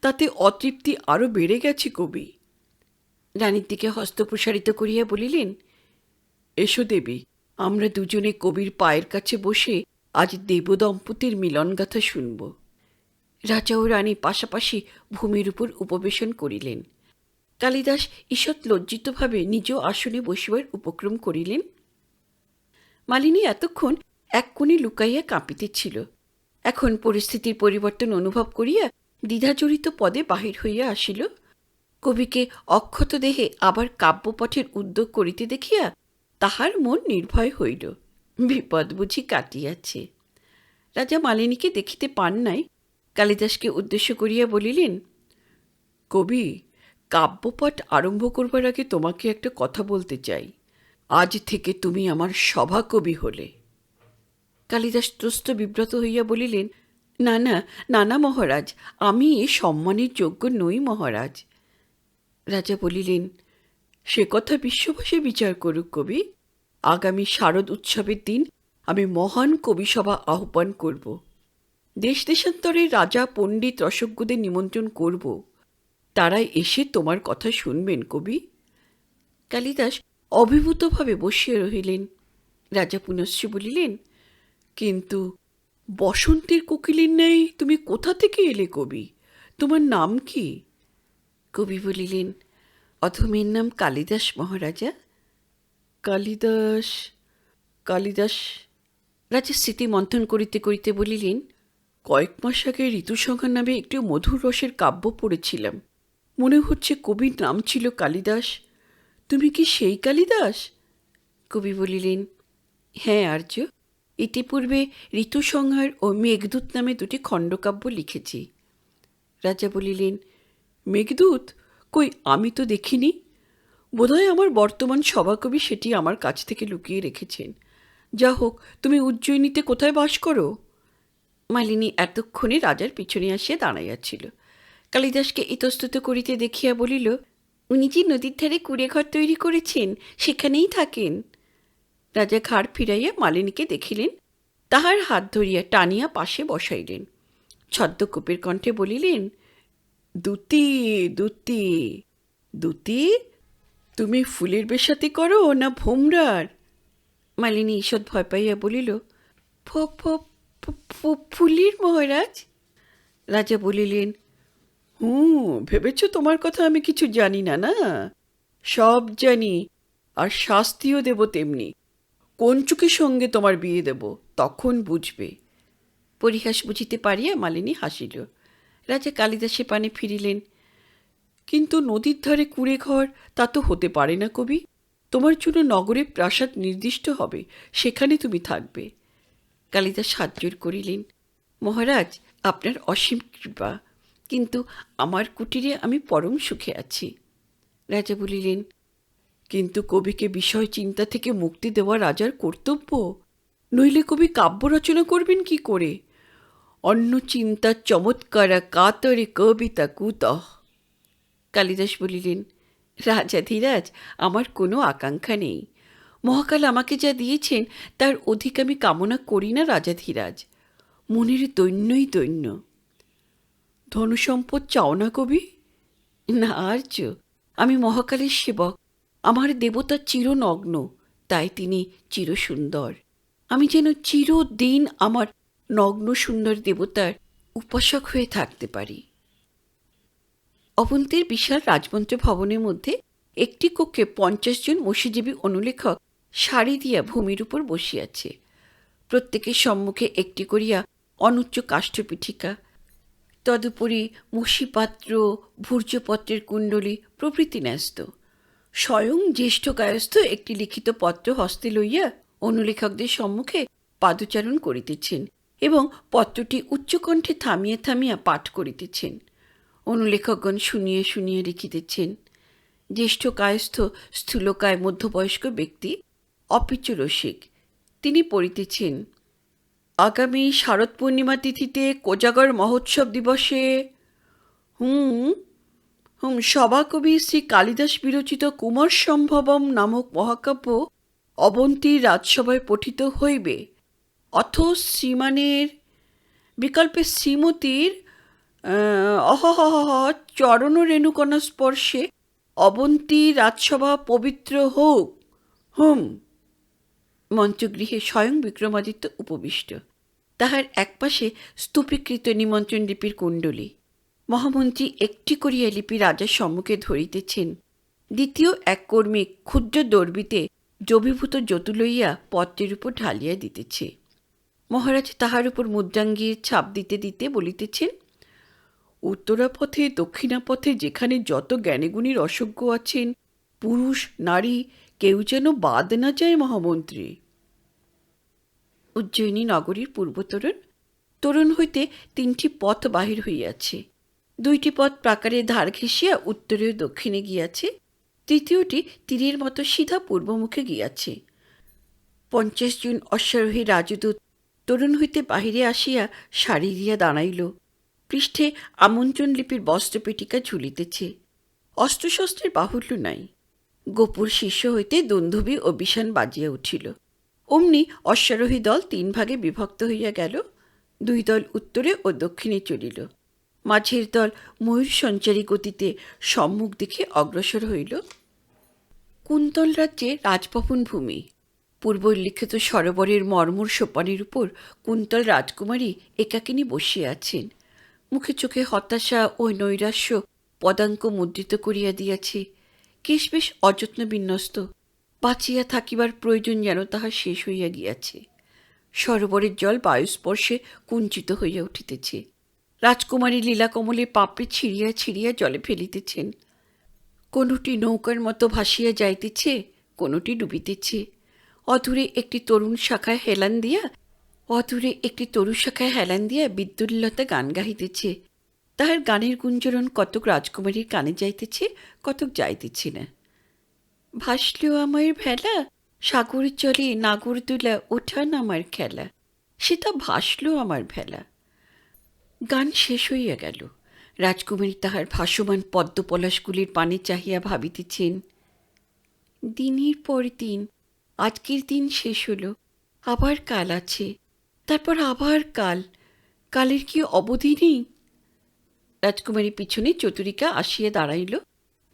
তাতে অতৃপ্তি আরও বেড়ে গেছে কবি। রানীর দিকে হস্ত প্রসারিত করিয়া বলিলেন, এসো দেবী, আমরা দুজনে কবির পায়ের কাছে বসে আজ দেবদম্পতির মিলনগাথা শুনব। রাজা ও রানী পাশাপাশি ভূমির উপর উপবেশন করিলেন। কালিদাস ঈষৎ লজ্জিতভাবে নিজ আসনে বসিবার উপক্রম করিলেন। মালিনী এতক্ষণ এক কোণে লুকাইয়া কাঁপিতেছিল। এখন পরিস্থিতির পরিবর্তন অনুভব করিয়া দ্বিধাজড়িত পদে বাহির হইয়া আসিল। কবিকে অক্ষত দেহে আবার কাব্যপাঠের উদ্যোগ করিতে দেখিয়া তাহার মন নির্ভয় হইল। বিপদ বুঝি কাটিয়াছে। রাজা মালিনীকে দেখিতে পান নাই। কালিদাসকে উদ্দেশ্য করিয়া বলিলেন, কবি, কাব্যপাঠ আরম্ভ করবার আগে তোমাকে একটা কথা বলতে চাই। আজ থেকে তুমি আমার সভাকবি হলে। কালিদাস ত্রস্ত বিব্রত হইয়া বলিলেন, না না, না না মহারাজ, আমি এ সম্মানের যোগ্য নই মহারাজ। রাজা বলিলেন, সে কথা বিশ্ববাসী বিচার করুক কবি। আগামী শারদ উৎসবের দিন আমি মহান কবিসভা আহ্বান করব। দেশ দেশান্তরের রাজা পণ্ডিত রসজ্ঞদের নিমন্ত্রণ করব। তারাই এসে তোমার কথা শুনবেন কবি। কালিদাস অভিভূতভাবে বসিয়া রহিলেন। রাজা পুনশ্চ বলিলেন, কিন্তু বসন্তের কোকিলের ন্যায় তুমি কোথা থেকে এলে কবি? তোমার নাম কি? কবি বলিলেন, অধমের নাম কালিদাস মহারাজা। কালিদাস, কালিদাস। রাজা স্মৃতি মন্থন করিতে করিতে বলিলেন, কয়েক মাস আগে ঋতুসংহার নামে একটি মধুর রসের কাব্য পড়েছিলাম। মনে হচ্ছে কবির নাম ছিল কালিদাস। তুমি কি সেই কালিদাস? কবি বলিলেন, হ্যাঁ আর্য, ইতিপূর্বে ঋতুসংহার ও মেঘদূত নামে 2টি খণ্ডকাব্য লিখেছি। রাজা বলিলেন, মেঘদূত? কই, আমি তো দেখিনি। বোধহয় আমার বর্তমান সভাকবি সেটি আমার কাছ থেকে লুকিয়ে রেখেছেন। যা হোক, তুমি উজ্জয়িনীতে কোথায় বাস করো? মালিনী এতক্ষণে রাজার পিছনে আসিয়া দাঁড়াইয়াছিল। কালিদাসকে ইতস্তত করিতে দেখিয়া বলিল, উনি যে নদীর ধারে কুঁড়ে ঘর তৈরি করেছেন, সেখানেই থাকেন। রাজা ঘাড় ফিরাইয়া মালিনীকে দেখিলেন। তাহার হাত ধরিয়া টানিয়া পাশে বসাইলেন। ছদ্মকূপের কণ্ঠে বলিলেন, দুতি, দুতি, দুতি, তুমি ফুলের বেশাতি করো না ভোমরার? মালিনী ঈষৎ ভয় পাইয়া বলিল, ফুলের মহারাজ। রাজা বলিলেন, ভেবেছ তোমার কথা আমি কিছু জানি না? না, সব জানি, আর শাস্তিও দেব তেমনি। কঞ্চুকের সঙ্গে তোমার বিয়ে দেব, তখন বুঝবে। পরিহাস বুঝিতে পারিয়া মালিনী হাসিল। রাজা কালিদাসের পানে ফিরিলেন। কিন্তু নদীর ধারে কুঁড়ে ঘর, তা তো হতে পারে না কবি। তোমার জন্য নগরে প্রাসাদ নির্দিষ্ট হবে, সেখানে তুমি থাকবে। কালিদাস হাত জোড় করিলেন, মহারাজ, আপনার অসীম কৃপা, কিন্তু আমার কুটিরে আমি পরম সুখে আছি। রাজা বলিলেন, কিন্তু কবিকে বিষয় চিন্তা থেকে মুক্তি দেওয়া রাজার কর্তব্য, নইলে কবি কাব্য রচনা করবেন কি করে? অন্য চিন্তা চমৎকারা কাতরে কবিতা কুতঃ। কালিদাস বলিলেন, রাজাধিরাজ, আমার কোনো আকাঙ্ক্ষা নেই। মহাকাল আমাকে যা দিয়েছেন তার অধিক আমি কামনা করি না রাজাধিরাজ। মনের দৈন্যই দৈন্য। ধনসম্পদ চাও না কবি? না আর্য, আমি মহাকালের সেবক। আমার দেবতা চিরনগ্ন, তাই তিনি চিরসুন্দর। আমি যেন চিরদিন আমার নগ্ন সুন্দর দেবতার উপাসক হয়ে থাকতে পারি। অবন্তীর বিশাল রাজমন্ত্রী ভবনের মধ্যে একটি কক্ষে 50 জন মসীজীবী অনুলেখক সারি দিয়া ভূমির উপর বসিয়াছে। প্রত্যেকের সম্মুখে একটি করিয়া অনুচ্চ কাষ্ঠপীঠিকা, তদুপরি মসীপাত্র, ভূর্জপত্রের কুণ্ডলী প্রভৃতি ন্যস্ত। স্বয়ং জ্যেষ্ঠ কায়স্থ একটি লিখিত পত্র হস্তে লইয়া অনুলেখকদের সম্মুখে পাদচারণ করিতেছেন এবং পত্রটি উচ্চকণ্ঠে থামিয়া থামিয়া পাঠ করিতেছেন। অনুলেখকগণ শুনিয়ে শুনিয়ে লিখিতেছেন। জ্যেষ্ঠ কায়স্থ স্থূলকায় মধ্যবয়স্ক ব্যক্তি, অপিচ রসিক। তিনি পড়িতেছেন, আগামী শারদ পূর্ণিমা তিথিতে কোজাগর মহোৎসব দিবসে সভাকবি শ্রী কালিদাস বিরচিত কুমার সম্ভবম নামক মহাকাব্য অবন্তীর রাজসভায় পঠিত হইবে। অথ শ্রীমানের বিকল্পে শ্রীমতীর চরণ রেণুকণা স্পর্শে অবন্তী রাজসভা পবিত্র হোক। মঞ্চগৃহে স্বয়ং বিক্রমাদিত্য উপবিষ্ট। তাহার একপাশে স্তূপীকৃত নিমন্ত্রণ লিপির কুণ্ডলী। মহামন্ত্রী একটি করিয়া লিপি রাজার সম্মুখে ধরিতেছেন। দ্বিতীয় এক কর্মী ক্ষুদ্র দর্বিতে জবীভূত যতু লইয়া পত্রের উপর ঢালিয়া দিতেছে। মহারাজ তাহার উপর মুদ্রাঙ্গীর ছাপ দিতে দিতে বলিতেছেন, উত্তরা পথে দক্ষিণা পথে যেখানে যত জ্ঞানীগুণী রসজ্ঞ আছেন, পুরুষ নারী, কেউ যেন বাদ না যায় মহামন্ত্রী। উজ্জয়িনী নগরীর পূর্বতরণ। তোরণ হইতে 3টি পথ বাহির হইয়াছে। 2টি পথ প্রাকারের ধার ঘেঁষিয়া উত্তরে ও দক্ষিণে গিয়াছে, তৃতীয়টি তীরের মতো সিধা পূর্বমুখে গিয়াছে। 50 জন অশ্বারোহী রাজদূত তোরণ হইতে বাহিরে আসিয়া সারি দিয়া দাঁড়াইল। পৃষ্ঠে আমন্ত্রণ লিপির বস্ত্রপেটিকা ঝুলিতেছে। অস্ত্রশস্ত্রের বাহুল্য নাই। গোপুর শীর্ষ হইতে দুন্দুভি ও বিষাণ বাজিয়া উঠিল। অমনি অশ্বারোহী দল 3 ভাগে বিভক্ত হইয়া গেল। 2 দল উত্তরে ও দক্ষিণে চলিল। মাঝের দল ময়ূর সঞ্চারী গতিতে সম্মুখ দিকে অগ্রসর হইল। কুন্তল রাজ্যে রাজভবন ভূমি। পূর্বোল্লিখিত সরোবরের মর্মর সোপানের উপর কুন্তল রাজকুমারী একাকিনী বসিয়া আছেন। মুখে চোখে হতাশা ও নৈরাশ্য পদাঙ্ক মুদ্রিত করিয়া দিয়াছে। কেশ বেশ অযত্ন বিন্যস্ত। বাঁচিয়া থাকিবার প্রয়োজন যেন তাহার শেষ হইয়া গিয়াছে। সরোবরের জল বায়ুস্পর্শে কুঞ্চিত হইয়া উঠিতেছে। রাজকুমারী লীলাকমলে পাপড়ি ছিঁড়িয়া ছিঁড়িয়া জলে ফেলিতেছেন। কোনোটি নৌকার মতো ভাসিয়া যাইতেছে, কোনোটি ডুবিতেছে। অদূরে একটি তরুণ শাখায় হেলান দিয়া বিদ্যুল্লতা গান গাহিতেছে। তাহার গানের গুঞ্জরণ কতক রাজকুমারীর কানে যাইতেছে, কতক যাইতেছে না। ভাসলো আমার ভেলা, সাগর জলে নাগরদোলা ওঠান আমার খেলা, সেটা ভাসলো আমার ভেলা। গান শেষ হইয়া গেল। রাজকুমারী তাহার ভাসমান পদ্মপলাশগুলির পানে চাহিয়া ভাবিতেছেন, দিনের পর দিন, আজকের দিন শেষ হলো, আবার কাল আছে, তারপর আবার কাল, কালের কি অবধি নেই? রাজকুমারী পিছনে চতুরিকা আসিয়া দাঁড়াইল।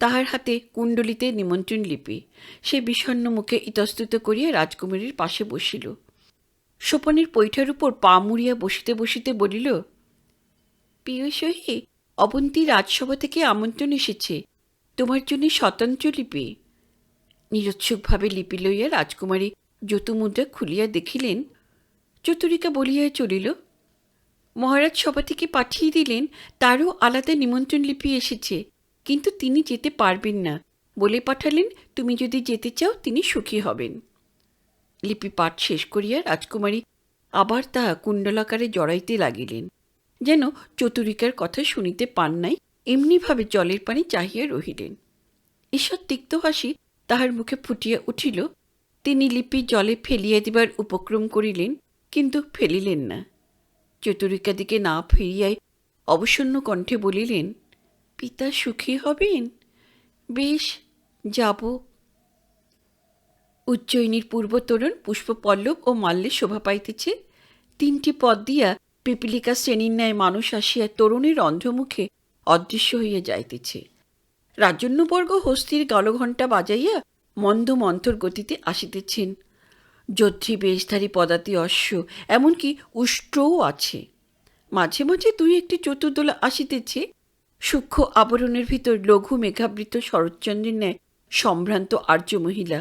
তাহার হাতে কুণ্ডলিতে নিমন্ত্রণ লিপি। সে বিষণ্ণ মুখে ইতস্তত করিয়া রাজকুমারীর পাশে বসিল। সোপানের পৈঠার উপর পা মুড়িয়া বসিতে বসিতে বলিল, প্রিয়সহী, অবন্তী রাজসভা থেকে আমন্ত্রণ এসেছে, তোমার জন্য স্বতন্ত্র লিপি। নিরুৎসুকভাবে লিপি লইয়া রাজকুমারী যতুমুদ্রা খুলিয়া দেখিলেন। চতুরিকা বলিয়া চলিল, মহারাজ সভা থেকে পাঠিয়ে দিলেন, তারও আলাদা নিমন্ত্রণ লিপি এসেছে, কিন্তু তিনি যেতে পারবেন না, বলে পাঠালেন তুমি যদি যেতে চাও তিনি সুখী হবেন। লিপি পাঠ শেষ করিয়া রাজকুমারী আবার তাহা কুণ্ডলাকারে জড়াইতে লাগিলেন, যেন চতুরিকার কথা শুনিতে পান নাই, এমনিভাবে জলের পানি চাহিয়া রহিলেন। ঈষৎ তিক্ত হাসি তাহার মুখে ফুটিয়া উঠিল। তিনি লিপি জলে ফেলিয়া দিবার উপক্রম করিলেন, কিন্তু ফেলিলেন না। চতুরিকা দিকে না ফিরিয়াই অবসন্ন কণ্ঠে বলিলেন, পিতা সুখী হবেন? বেশ, যাব। উজ্জয়িনীর পূর্বতরণ পুষ্পপল্লব ও মাল্যে শোভা পাইতেছে। 3টি পদ দিয়া পিপীলিকা শ্রেণীর ন্যায় মানুষ আসিয়া তরুণের অন্ধ্রমুখে অদৃশ্য হইয়া যাইতেছে। রাজন্যবর্গ হস্তির গলঘণ্টা বাজাইয়া মন্দ মন্থর গতিতে আসিতেছেন। যোদ্ধী বেশধারী পদাতি অশ্ব, এমনকি উষ্ট্রও আছে। মাঝে মাঝে 2-1টি চতুর্দোলা আসিতেছে। সূক্ষ্ম আবরণের ভিতর লঘু মেঘাবৃত শরৎচন্দ্রের ন্যায় সম্ভ্রান্ত আর্য মহিলা।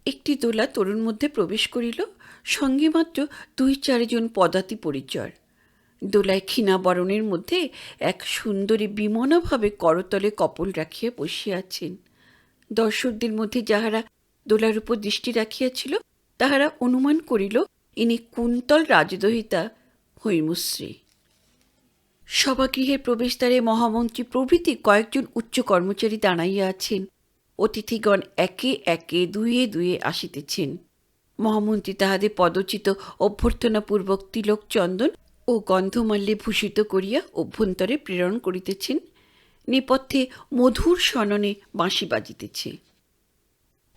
একটি দোলা তরুণ মধ্যে প্রবেশ করিল, সঙ্গে মাত্র 2-4 জন পদাতি পরিচর। দোলায় ক্ষীণা বরণের মধ্যে এক সুন্দরী বিমনাভাবে করতলে কপল রাখিয়া বসিয়া আছেন। দর্শকদের মধ্যে যাহারা দোলার উপর দৃষ্টি রাখিয়াছিল, তাহারা অনুমান করিল ইনি কুন্তল রাজদহিতা হৈমশ্রী। সভাগৃহের প্রবেশদ্বারে মহামন্ত্রী প্রভৃতি কয়েকজন উচ্চ কর্মচারী দাঁড়াইয়া আছেন। অতিথিগণ একে একে 2-2 আসিতেছেন। মহামন্ত্রী তাহাদের পদচিত অভ্যর্থনাপূর্বক তিলক চন্দন ও গন্ধমাল্যে ভূষিত করিয়া অভ্যন্তরে প্রেরণ করিতেছেন। নেপথ্যে মধুর সননে বাঁশি বাজিতেছে।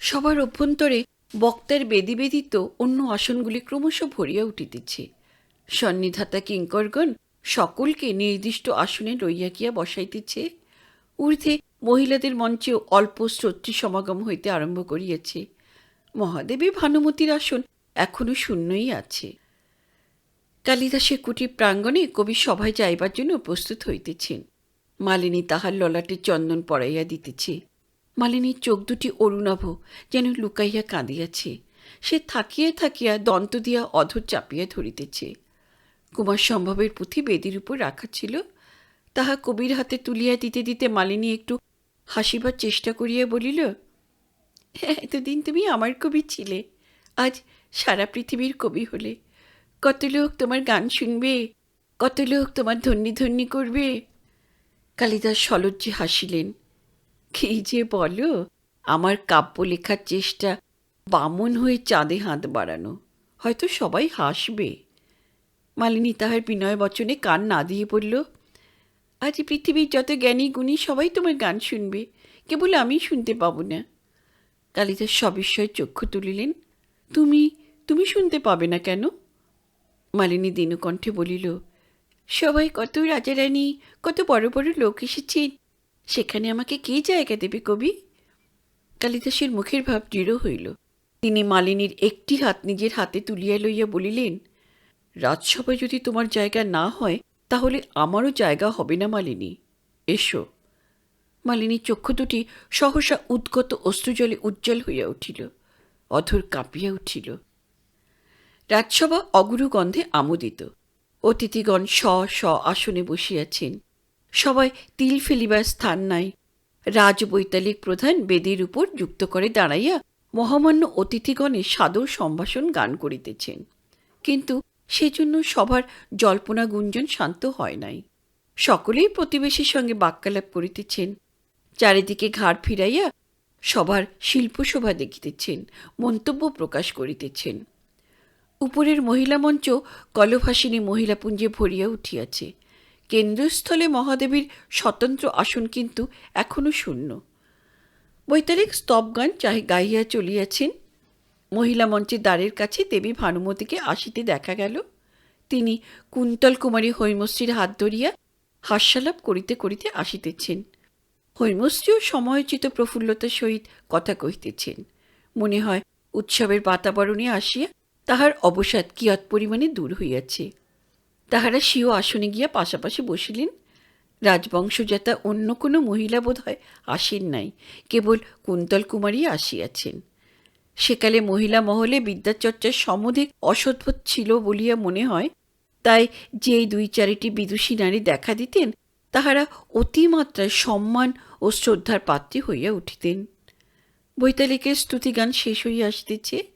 সবার অভ্যন্তরে বক্তার বেদি ব্যতীত অন্য আসনগুলি ক্রমশ ভরিয়া উঠিতেছে। সন্নিধাতা কিঙ্করগণ সকলকে নির্দিষ্ট আসনে লইয়া গিয়া বসাইতেছে। ঊর্ধ্বে মহিলাদের মঞ্চেও অল্প শ্রোতৃ সমাগম হইতে আরম্ভ করিয়াছে। মহাদেবী ভানুমতীর আসন এখনো শূন্যই আছে। কালিদাসের কুটির প্রাঙ্গণে কবি সভায় যাইবার জন্য প্রস্তুত হইতেছেন। মালিনী তাহার ললাটে চন্দন পরাইয়া দিতেছে। মালিনীর চোখ দুটি অরুণাভ, যেন লুকাইয়া কাঁদিয়াছে। সে থাকিয়া থাকিয়া দন্ত দিয়া অধর চাপিয়া ধরিতেছে। কুমার সম্ভবের পুঁথি বেদির উপর রাখা ছিল, তাহা কবির হাতে তুলিয়া দিতে দিতে মালিনী একটু হাসিবার চেষ্টা করিয়া বলিল, এতদিন তুমি আমার কবি ছিলে, আজ সারা পৃথিবীর কবি হলে। কত লোক তোমার গান শুনবে, কত লোক তোমার ধন্যি ধন্যি করবে। কালিদাস সলজ্জে হাসিলেন। কি যে বলো, আমার কাব্য লেখার চেষ্টা বামন হয়ে চাঁদে হাত বাড়ানো, হয়তো সবাই হাসবে। মালিনী তাহার বিনয় বচনে কান না দিয়ে বলল, আজ পৃথিবীর যত জ্ঞানী গুণী সবাই তোমার গান শুনবে, কেবল আমি শুনতে পাবো না। কালিদাস সবিস্ময়ে চক্ষু তুলিলেন। তুমি তুমি শুনতে পাবে না কেন? মালিনী দীনকণ্ঠে বলিল, সবাই কত রাজারানী, কত বড় বড় লোক এসেছেন, সেখানে আমাকে কে জায়গা দেবে কবি? কালিদাসের মুখের ভাব দৃঢ় হইল। তিনি মালিনীর একটি হাত নিজের হাতে তুলিয়া লইয়া বলিলেন, রাজসভায় যদি তোমার জায়গা না হয়, তাহলে আমারও জায়গা হবে না মালিনী, এসো। মালিনীর চক্ষু দুটি সহসা উদ্গত অশ্রুজলে উজ্জ্বল হইয়া উঠিল, অধর কাঁপিয়া উঠিল। রাজসভা অগুরু গন্ধে আমোদিত। অতিথিগণ স্ব আসনে বসিয়াছেন। সবাই তিল ফেলিবার স্থান নাই। রাজবৈতালিক প্রধান বেদির উপর যুক্ত করে দাঁড়াইয়া মহামান্য অতিথিগণের সাদর সম্ভাষণ গান করিতেছেন, কিন্তু সেজন্য সবার জল্পনা গুঞ্জন শান্ত হয় নাই। সকলেই প্রতিবেশীর সঙ্গে বাক্যালাপ করিতেছেন। চারিদিকে ঘাড় ফিরাইয়া সবার শিল্পশোভা দেখিতেছেন, মন্তব্য প্রকাশ করিতেছেন। উপরের মহিলা মঞ্চ কলভাসিনী মহিলাপুঞ্জে ভরিয়া উঠিয়াছে। কেন্দ্রস্থলে মহাদেবীর স্বতন্ত্র আসন কিন্তু এখনো শূন্য। বৈতারিক স্তবগান গাইয়া চলিয়াছেন। মহিলা মঞ্চের দ্বারের কাছে দেবী ভানুমতীকে আসিতে দেখা গেল। তিনি কুন্তল কুমারী হৈমশ্রীর হাত ধরিয়া হাস্যালাপ করিতে করিতে আসিতেছেন। হৈমশ্রীও সময়োচিত প্রফুল্লতার সহিত কথা কহিতেছেন। মনে হয় উৎসবের বাতাবরণে আসিয়া তাহার অবসাদ কিয়ৎ পরিমাণে দূর হইয়াছে। তাহারা স্বীয় আসনে গিয়া পাশাপাশি বসিলেন। রাজবংশজাতা অন্য কোনো মহিলা বোধ হয় আসেন নাই, কেবল কুন্তল কুমারী আসিয়াছেন। সেকালে মহিলা মহলে বিদ্যাচর্চার সমধিক অসদ্বোধ ছিল বলিয়া মনে হয়, তাই যেই 2-4টি বিদুষী নারী দেখা দিতেন, তাহারা অতিমাত্রায় সম্মান ও শ্রদ্ধার পাত্রী হইয়া উঠিতেন। বৈতালিকের স্তুতিগান শেষ হইয়া আসিতেছে।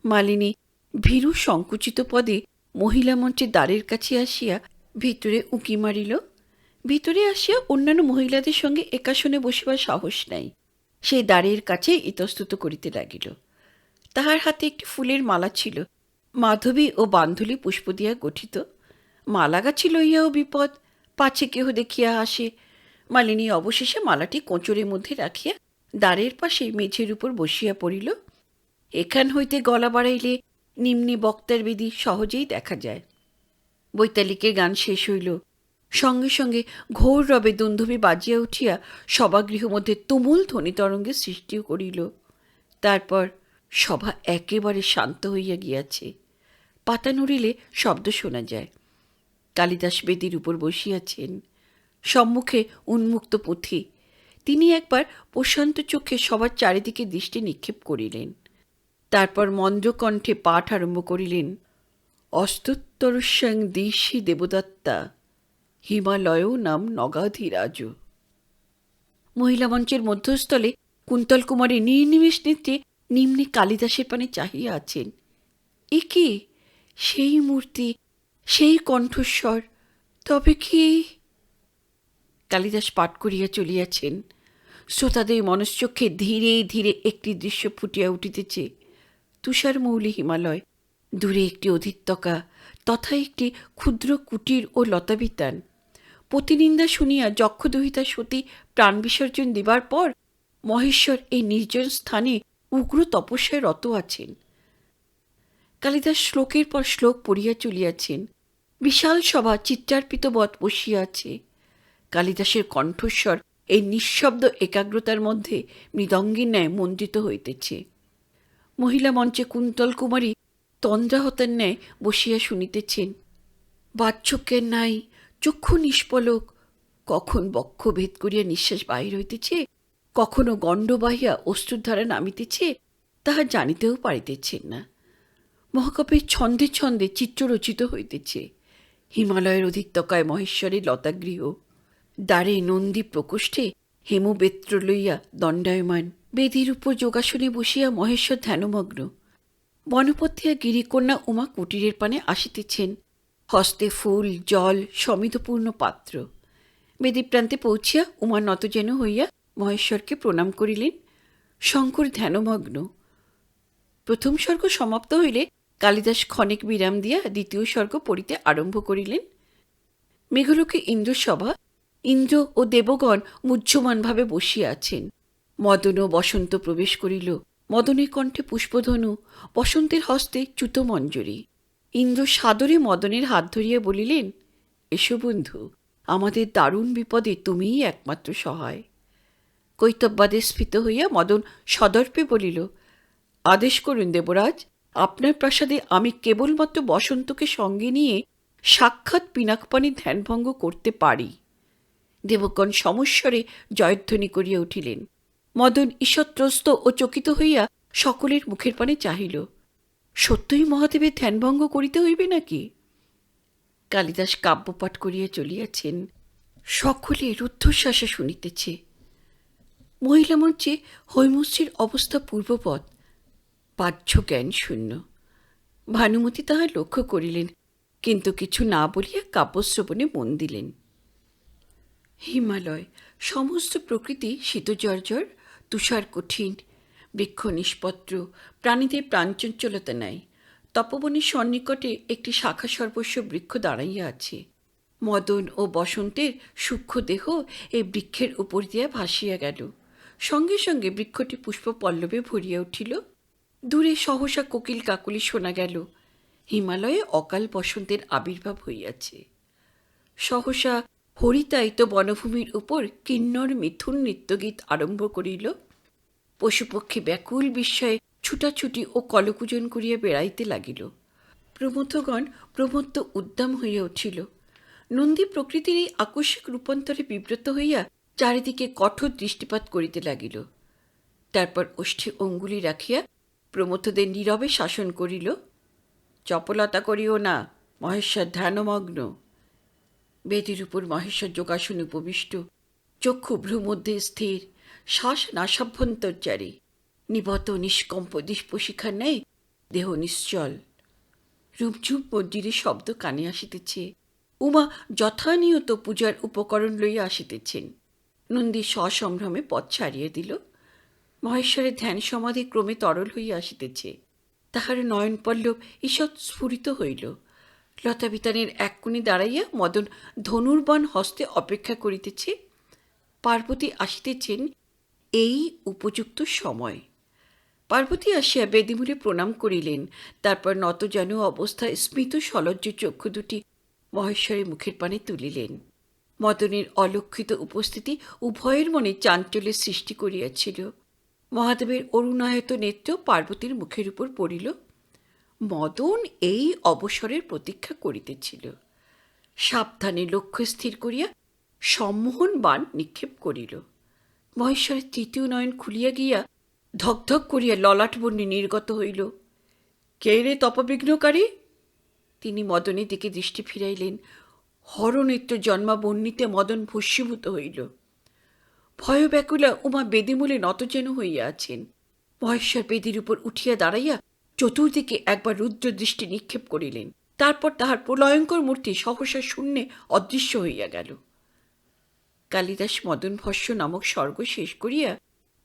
মালিনী ভীরু সংকুচিত পদে মহিলা মঞ্চের দ্বারের কাছে আসিয়া ভিতরে উঁকি মারিল। ভিতরে আসিয়া অন্যান্য মহিলাদের সঙ্গে একাসনে বসিবার সাহস নাই। সেই দ্বারের কাছে ইতস্তত করিতে লাগিল। তাহার হাতে একটি ফুলের মালা ছিল, মাধবী ও বান্ধুলি পুষ্প দিয়া গঠিত। মালাগাছি লইয়াও বিপদ, পাছে কেহ দেখিয়া আসে। মালিনী অবশেষে মালাটি কোঁচরের মধ্যে রাখিয়া দ্বারের পাশে মেঝের উপর বসিয়া পড়িল। এখান হইতে গলা বাড়াইলে নিম্নে বক্তার বেদি সহজেই দেখা যায়। বৈতালিকের গান শেষ হইল। সঙ্গে সঙ্গে ঘোর রবে দুন্দুভি বাজিয়া উঠিয়া সভাগৃহ মধ্যে তুমুল ধ্বনিতরঙ্গের সৃষ্টিও করিল। তারপর সভা একেবারে শান্ত হইয়া গিয়াছে। পাতা নড়িলে শব্দ শোনা যায়। কালিদাস বেদির উপর বসিয়াছেন, সম্মুখে উন্মুক্ত পুঁথি। তিনি একবার প্রশান্ত চোখে সবার চারিদিকে দৃষ্টি নিক্ষেপ করিলেন। তারপর মন্দ্রকণ্ঠে পাঠ আরম্ভ করিলেন। অস্তোত্তরস্যাং দিশি দেবদত্তা হিমালয় নাম নগাধিরাজ। মহিলা মঞ্চের মধ্যস্থলে কুন্তল কুমারী নির্নিমেষ নেত্রে নিম্নে কালিদাসের পানে চাহিয়া আছেন। এ কি সেই মূর্তি, সেই কণ্ঠস্বর? তবে কি? কালিদাস পাঠ করিয়া চলিয়াছেন। শ্রোতাদের মনশ্চক্ষে ধীরে ধীরে একটি দৃশ্য ফুটিয়া উঠিতেছে। তুষারমৌলি হিমালয়, দূরে একটি অধিত্যকা, তথা একটি ক্ষুদ্র কুটির ও লতাবিতান। প্রতিনিন্দা শুনিয়া যক্ষদহিতা সতী প্রাণ বিসর্জন দিবার পর মহেশ্বর এই নির্জন স্থানে উগ্র তপস্যায় রত আছেন। কালিদাস শ্লোকের পর শ্লোক পড়িয়া চলিয়াছেন। বিশাল সভা চিত্রার্পিতবৎ বসিয়া আছে। কালিদাসের কণ্ঠস্বর এই নিঃশব্দ একাগ্রতার মধ্যে মৃদঙ্গের ন্যায় মণ্ডিত হইতেছে। মহিলা মঞ্চে কুন্তল কুমারী তন্দ্রাহতার ন্যায় বসিয়া শুনিতেছেন। বাচ্চক্যের নাই, চক্ষু নিষ্পলক, কখন বক্ষ ভেদ করিয়া নিঃশ্বাস বাহির হইতেছে, কখনো গণ্ড বাহিয়া অশ্রুধারা নামিতেছে, তাহা জানিতেও পারিতেছেন না। মহাকাব্যের ছন্দে ছন্দে চিত্র রচিত হইতেছে। হিমালয়ের অধিত্যকায় মহেশ্বরের লতাগৃহ, দ্বারে নন্দী প্রকোষ্ঠে হেমবেত্র লইয়া দণ্ডায়মান, বেদির উপর যোগাসনে বসিয়া মহেশ্বর ধ্যানমগ্ন। বনপথিয়া গিরিকন্যা উমা কুটিরের পানে আসিতেছেন, হস্তে ফুল জল সমিধপূর্ণ পাত্র। বেদিপ্রান্তে পৌঁছিয়া উমা নতজেন হইয়া মহেশ্বরকে প্রণাম করিলেন। শঙ্কর ধ্যানমগ্ন। প্রথম স্বর্গ সমাপ্ত হইলে কালিদাস ক্ষণিক বিরাম দিয়া দ্বিতীয় স্বর্গ পড়িতে আরম্ভ করিলেন। মেঘলোকে ইন্দ্রসভা, ইন্দ্র ও দেবগণ মুহ্যমানভাবে বসিয়া আছেন। মদন ও বসন্ত প্রবেশ করিল। মদনের কণ্ঠে পুষ্পধনু, বসন্তের হস্তে চ্যুতমঞ্জরী। ইন্দ্র সাদরে মদনের হাত ধরিয়া বলিলেন, এসো বন্ধু, আমাদের দারুণ বিপদে তুমিই একমাত্র সহায়। কৈতব্যাদে স্ফীত হইয়া মদন সদর্পে বলিল, আদেশ করুন দেবরাজ, আপনার প্রাসাদে আমি কেবলমাত্র বসন্তকে সঙ্গে নিয়ে সাক্ষাৎ পিনাকপানি ধ্যানভঙ্গ করতে পারি। দেবগণ সমস্বরে জয়ধ্বনি করিয়া উঠিলেন। মদন ঈষৎত্রস্ত ও চকিত হইয়া সকলের মুখের পানে চাহিল। সত্যই মহাদেবের ধ্যানভঙ্গ করিতে হইবে নাকি? কালিদাস কাব্যপাঠ করিয়া চলিয়াছেন। সকলে রুদ্ধশ্বাসে শুনিতেছে। মহিলা মঞ্চে হৈমশ্রীর অবস্থা পূর্ববৎ, বাহ্য জ্ঞান শূন্য। ভানুমতী তাহা লক্ষ্য করিলেন, কিন্তু কিছু না বলিয়া কাব্যশ্রবণে মন দিলেন। হিমালয়, সমস্ত প্রকৃতি শীতজর্জর, তুষার কঠিন, বৃক্ষ নিষ্পত্র, প্রাণীদের প্রাণচঞ্চলতা নাই। তপবনের সন্নিকটে একটি শাখা সর্বস্ব বৃক্ষ দাঁড়াইয়া আছে। মদন ও বসন্তের সূক্ষ্ম দেহ এই বৃক্ষের উপর দিয়া ভাসিয়া গেল। সঙ্গে সঙ্গে বৃক্ষটি পুষ্প পল্লবে ভরিয়া উঠিল। দূরে সহসা কোকিল কাকলি শোনা গেল। হিমালয়ে অকাল বসন্তের আবির্ভাব হইয়াছে। সহসা হরিতায়িত বনভূমির উপর কিন্নর মিথুন নৃত্যগীত আরম্ভ করিল। পশুপক্ষী ব্যাকুল বিস্ময়ে ছুটাছুটি ও কলকুজন করিয়া বেড়াইতে লাগিল। প্রমথগণ প্রমত্ত উদ্দাম হইয়া উঠিল। নন্দী প্রকৃতির এই আকস্মিক রূপান্তরে বিব্রত হইয়া চারিদিকে কঠোর দৃষ্টিপাত করিতে লাগিল। তারপর ওষ্ঠে অঙ্গুলি রাখিয়া প্রমথদের নীরবে শাসন করিল। চপলতা করিও না, মহেশ্বর ধ্যানমগ্ন। বেদির উপর মহেশ্বর যোগাসনে উপবিষ্ট, চক্ষু ভ্রু মধ্যে স্থির, শ্বাস নাসাভ্যন্তরচারী, নিবত নিষ্কম্প দীপশিখার ন্যায় দেহ নিশ্চল। রুমঝুম মন্দিরের শব্দ কানে আসিতেছে। উমা যথানিয়ত পূজার উপকরণ লইয়া আসিতেছেন। নন্দী সসম্ভ্রমে পথ ছাড়িয়া দিল। মহেশ্বরের ধ্যান সমাধি ক্রমে তরল হইয়া আসিতেছে। তাহার নয়ন পল্লব ঈষৎ স্ফুরিত হইল। লতাবিতানের এক কোণে দাঁড়াইয়া মদন ধনুর্বাণ হস্তে অপেক্ষা করিতেছে। পার্বতী আসিতেছেন এই উপযুক্ত সময়। পার্বতী আসিয়া বেদিমূলে প্রণাম করিলেন। তারপর নতজানু অবস্থায় স্মিত সলজ্জ চক্ষু দুটি মহেশ্বরের মুখের পানে তুলিলেন। মদনের অলক্ষিত উপস্থিতি উভয়ের মনে চাঞ্চল্যের সৃষ্টি করিয়াছিল। মহাদেবের অরুণায়ত নেত্র পার্বতীর মুখের উপর পড়িল। মদন এই অবসরের প্রতীক্ষা করিতেছিল। সাবধানে লক্ষ্য স্থির করিয়া সম্মোহন বাণ নিক্ষেপ করিল। মহেশ্বরের তৃতীয় নয়ন খুলিয়া গিয়া ধকধক করিয়া ললাটবর্ণে নির্গত হইল। কে রে তপবিঘ্নকারী? তিনি মদনের দিকে দৃষ্টি ফিরাইলেন। হরনেত্র জন্মাবর্ণিতে মদন ভস্মীভূত হইল। ভয়ব্যাকুলা উমা বেদিমূলে নতজেন হইয়া আছেন। মহেশ্বর বেদির উপর উঠিয়া দাঁড়াইয়া চতুর্দিকে একবার রুদ্র দৃষ্টি নিক্ষেপ করিলেন। তারপর তাহার প্রলয়ঙ্কর মূর্তি সহসা শূন্যে অদৃশ্য হইয়া গেল। কালিদাস মদন ভস্য নামক স্বর্গ শেষ করিয়া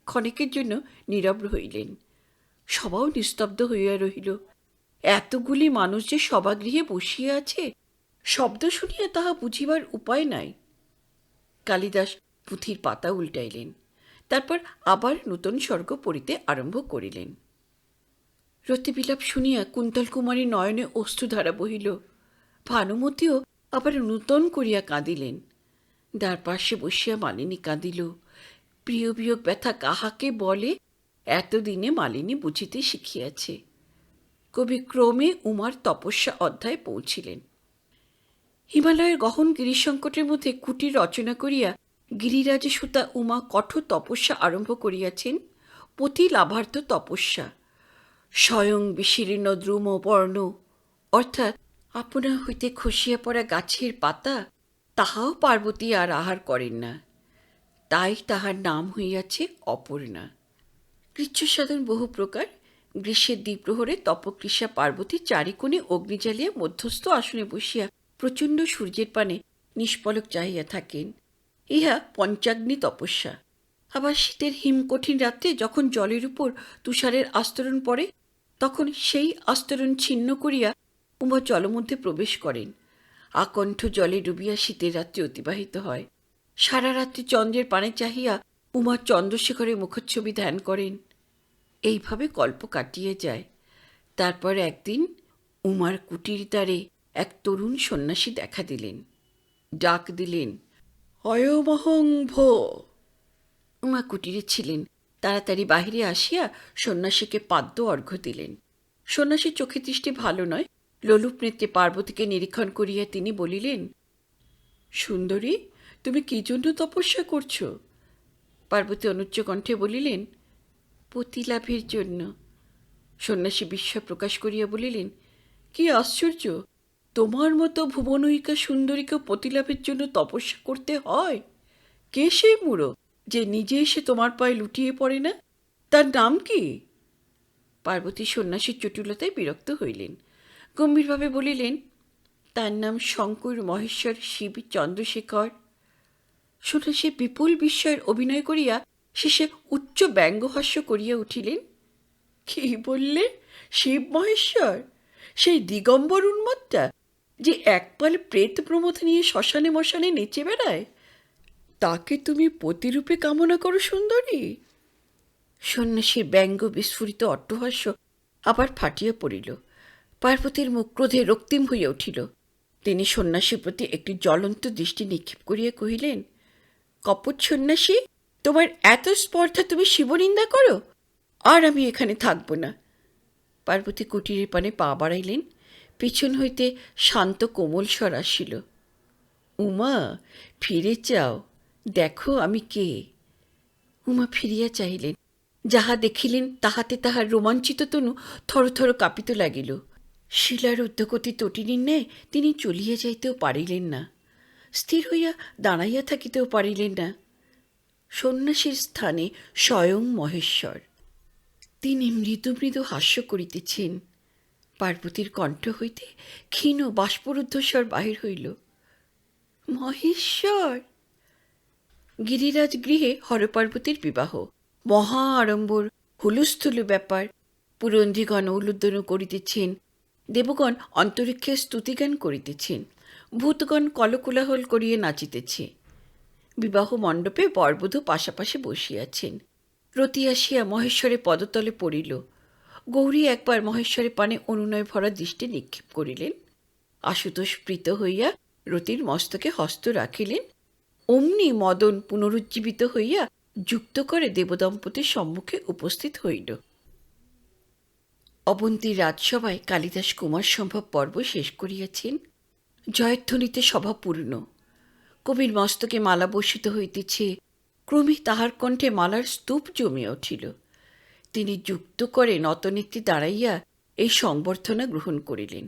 ক্ষণেকের জন্য নীরব হইলেন। সবাও নিস্তব্ধ হইয়া রহিল। এতগুলি মানুষ যে সভাগৃহে বসিয়া আছে, শব্দ শুনিয়া তাহা বুঝিবার উপায় নাই। কালিদাস পুঁথির পাতা উল্টাইলেন। তারপর আবার নূতন স্বর্গ পড়িতে আরম্ভ করিলেন। রতিবিলাপ শুনিয়া কুন্তল কুমারী নয়নে অশ্রুধারা বহিল। ভানুমতীও আবার নূতন করিয়া কাঁদিলেন। দ্বার পার্শ্বে বসিয়া মালিনী কাঁদিল। প্রিয় বিয়োগ ব্যথা কাহাকে বলে এতদিনে মালিনী বুঝিতে শিখিয়াছে। কবি ক্রমে উমার তপস্যা অধ্যায়ে পৌঁছিলেন। হিমালয়ের গহন গিরিসংকটের মধ্যে কুটির রচনা করিয়া গিরিরাজে সুতা উমা কঠোর তপস্যা আরম্ভ করিয়াছেন। পতি লাভার্থ তপস্যা। স্বয়ং বিশীর্ণ দ্রুম বর্ণ, অর্থাৎ আপনা হইতে খসিয়া পড়া গাছের পাতা, তাহাও পার্বতী আর আহার করেন না। তাই তাহার নাম হইয়াছে অপর্ণা। কৃচ্ছসাধন বহু প্রকার। গ্রীষ্মের দ্বিপ্রহরে তপকৃষা পার্বতী চারিকোণে অগ্নি জ্বালিয়া মধ্যস্থ আসনে বসিয়া প্রচণ্ড সূর্যের পানে নিষ্পলক চাহিয়া থাকেন। ইহা পঞ্চাগ্নি তপস্যা। আবার শীতের হিমকঠিন রাত্রে যখন জলের উপর তুষারের আস্তরণ পড়ে, তখন সেই আস্তরণ ছিন্ন করিয়া উমা জলমধ্যে প্রবেশ করেন। আকণ্ঠ জলে ডুবিয়া শীতের রাত্রি অতিবাহিত হয়। সারা রাত্রি চন্দ্রের পানে চাহিয়া উমা চন্দ্রশেখরের মুখচ্ছবি ধ্যান করেন। এইভাবে কল্প কাটিয়ে যায়। তারপর একদিন উমার কুটির দ্বারে এক তরুণ সন্ন্যাসী দেখা দিলেন। ডাক দিলেন, অয়মহং ভো। উমা কুটিরে ছিলেন। তাড়াতাড়ি বাহিরে আসিয়া সন্ন্যাসীকে পাদ্য অর্ঘ্য দিলেন। সন্ন্যাসীর চোখে দৃষ্টি ভালো নয়। লোলুপ নেত্রে পার্বতীকে নিরীক্ষণ করিয়া তিনি বলিলেন, সুন্দরী, তুমি কি জন্য তপস্যা করছ? পার্বতী অনুচ্চ কণ্ঠে বলিলেন, পতিলাভের জন্য। সন্ন্যাসী বিস্ময় প্রকাশ করিয়া বলিলেন, কি আশ্চর্য! তোমার মতো ভুবনৈকা সুন্দরীকে পতিলাভের জন্য তপস্যা করতে হয়? কে সেই মুড়ো যে নিজে এসে তোমার পায়ে লুটিয়ে পড়ে না? তার নাম কি? পার্বতী সন্ন্যাসীর চটুলতায় বিরক্ত হইলেন। গম্ভীরভাবে বলিলেন, তার নাম শঙ্কর মহেশ্বর শিব চন্দ্রশেখর। সন্ন্যাসী বিপুল বিস্ময়ের অভিনয় করিয়া শেষে উচ্চ ব্যঙ্গহাস্য করিয়া উঠিলেন। কি বললে? শিব মহেশ্বর? সেই দিগম্বর উন্মত্তা যে একপাল প্রেত প্রমথ নিয়ে শ্মশানে মশানে নেচে বেড়ায়, তাকে তুমি পতিরূপে কামনা করো সুন্দরী? সন্ন্যাসীর ব্যঙ্গ বিস্ফুরিত অট্টহাস্য আবার ফাটিয়া পড়িল। পার্বতীর মুখ ক্রোধে রক্তিম হইয়া উঠিল। তিনি সন্ন্যাসীর প্রতি একটি জ্বলন্ত দৃষ্টি নিক্ষেপ করিয়া কহিলেন, কপট সন্ন্যাসী, তোমার এত স্পর্ধা, তুমি শিবনিন্দা করো? আর আমি এখানে থাকব না। পার্বতী কুটিরের পানে পা বাড়াইলেন। পিছন হইতে শান্ত কোমল স্বর আসিল, উমা, ফিরে যাও, দেখো আমি কে। উমা ফিরিয়া চাহিলেন। যাহা দেখিলেন তাহাতে তাহার রোমাঞ্চিত তনু থরথর কাঁপিত লাগিল। শিলার উদ্যোগতি তটিনীর ন্যায় তিনি চলিয়া যাইতেও পারিলেন না। স্থির হইয়া দাঁড়াইয়া থাকিতেও পারিলেন না। সন্ন্যাসীর স্থানে স্বয়ং মহেশ্বর। তিনি মৃদু মৃদু হাস্য করিতেছেন। পার্বতীর কণ্ঠ হইতে ক্ষীণ বাষ্পরুদ্ধস্বর বাহির হইল। মহেশ্বর! গিরিরাজ গৃহে হরপার্বতীর বিবাহ, মহা আড়ম্বর, হুলুস্থুলু ব্যাপার। পুরন্ধ্রীগণ উলুদ্ধন করিতেছেন, দেবগণ অন্তরিক্ষে স্তুতিগান করিতেছেন, ভূতগণ কলকোলাহল করিয়া নাচিতেছে। বিবাহ মণ্ডপে বরবধূ পাশাপাশি বসিয়াছেন। রতি আসিয়া মহেশ্বরের পদতলে পড়িল। গৌরী একবার মহেশ্বরের পানে অনুনয় ভরা দৃষ্টি নিক্ষেপ করিলেন। আশুতোষ প্রীত হইয়া রতির মস্তকে হস্ত রাখিলেন। অমনি মদন পুনরুজ্জীবিত হইয়া যুক্ত করে দেবদম্পতির সম্মুখে উপস্থিত হইল। অবন্তীর রাজসভায় কালিদাস কুমার সম্ভব পর্ব শেষ করিয়াছেন। জয়ধ্বনিতে সভা পূর্ণ। কবির মস্তকে মালা বর্ষিত হইতেছে। ক্রমে তাহার কণ্ঠে মালার স্তূপ জমিয়া উঠিল। তিনি যুক্ত করে নতনেত্রী দাঁড়াইয়া এই সংবর্ধনা গ্রহণ করিলেন।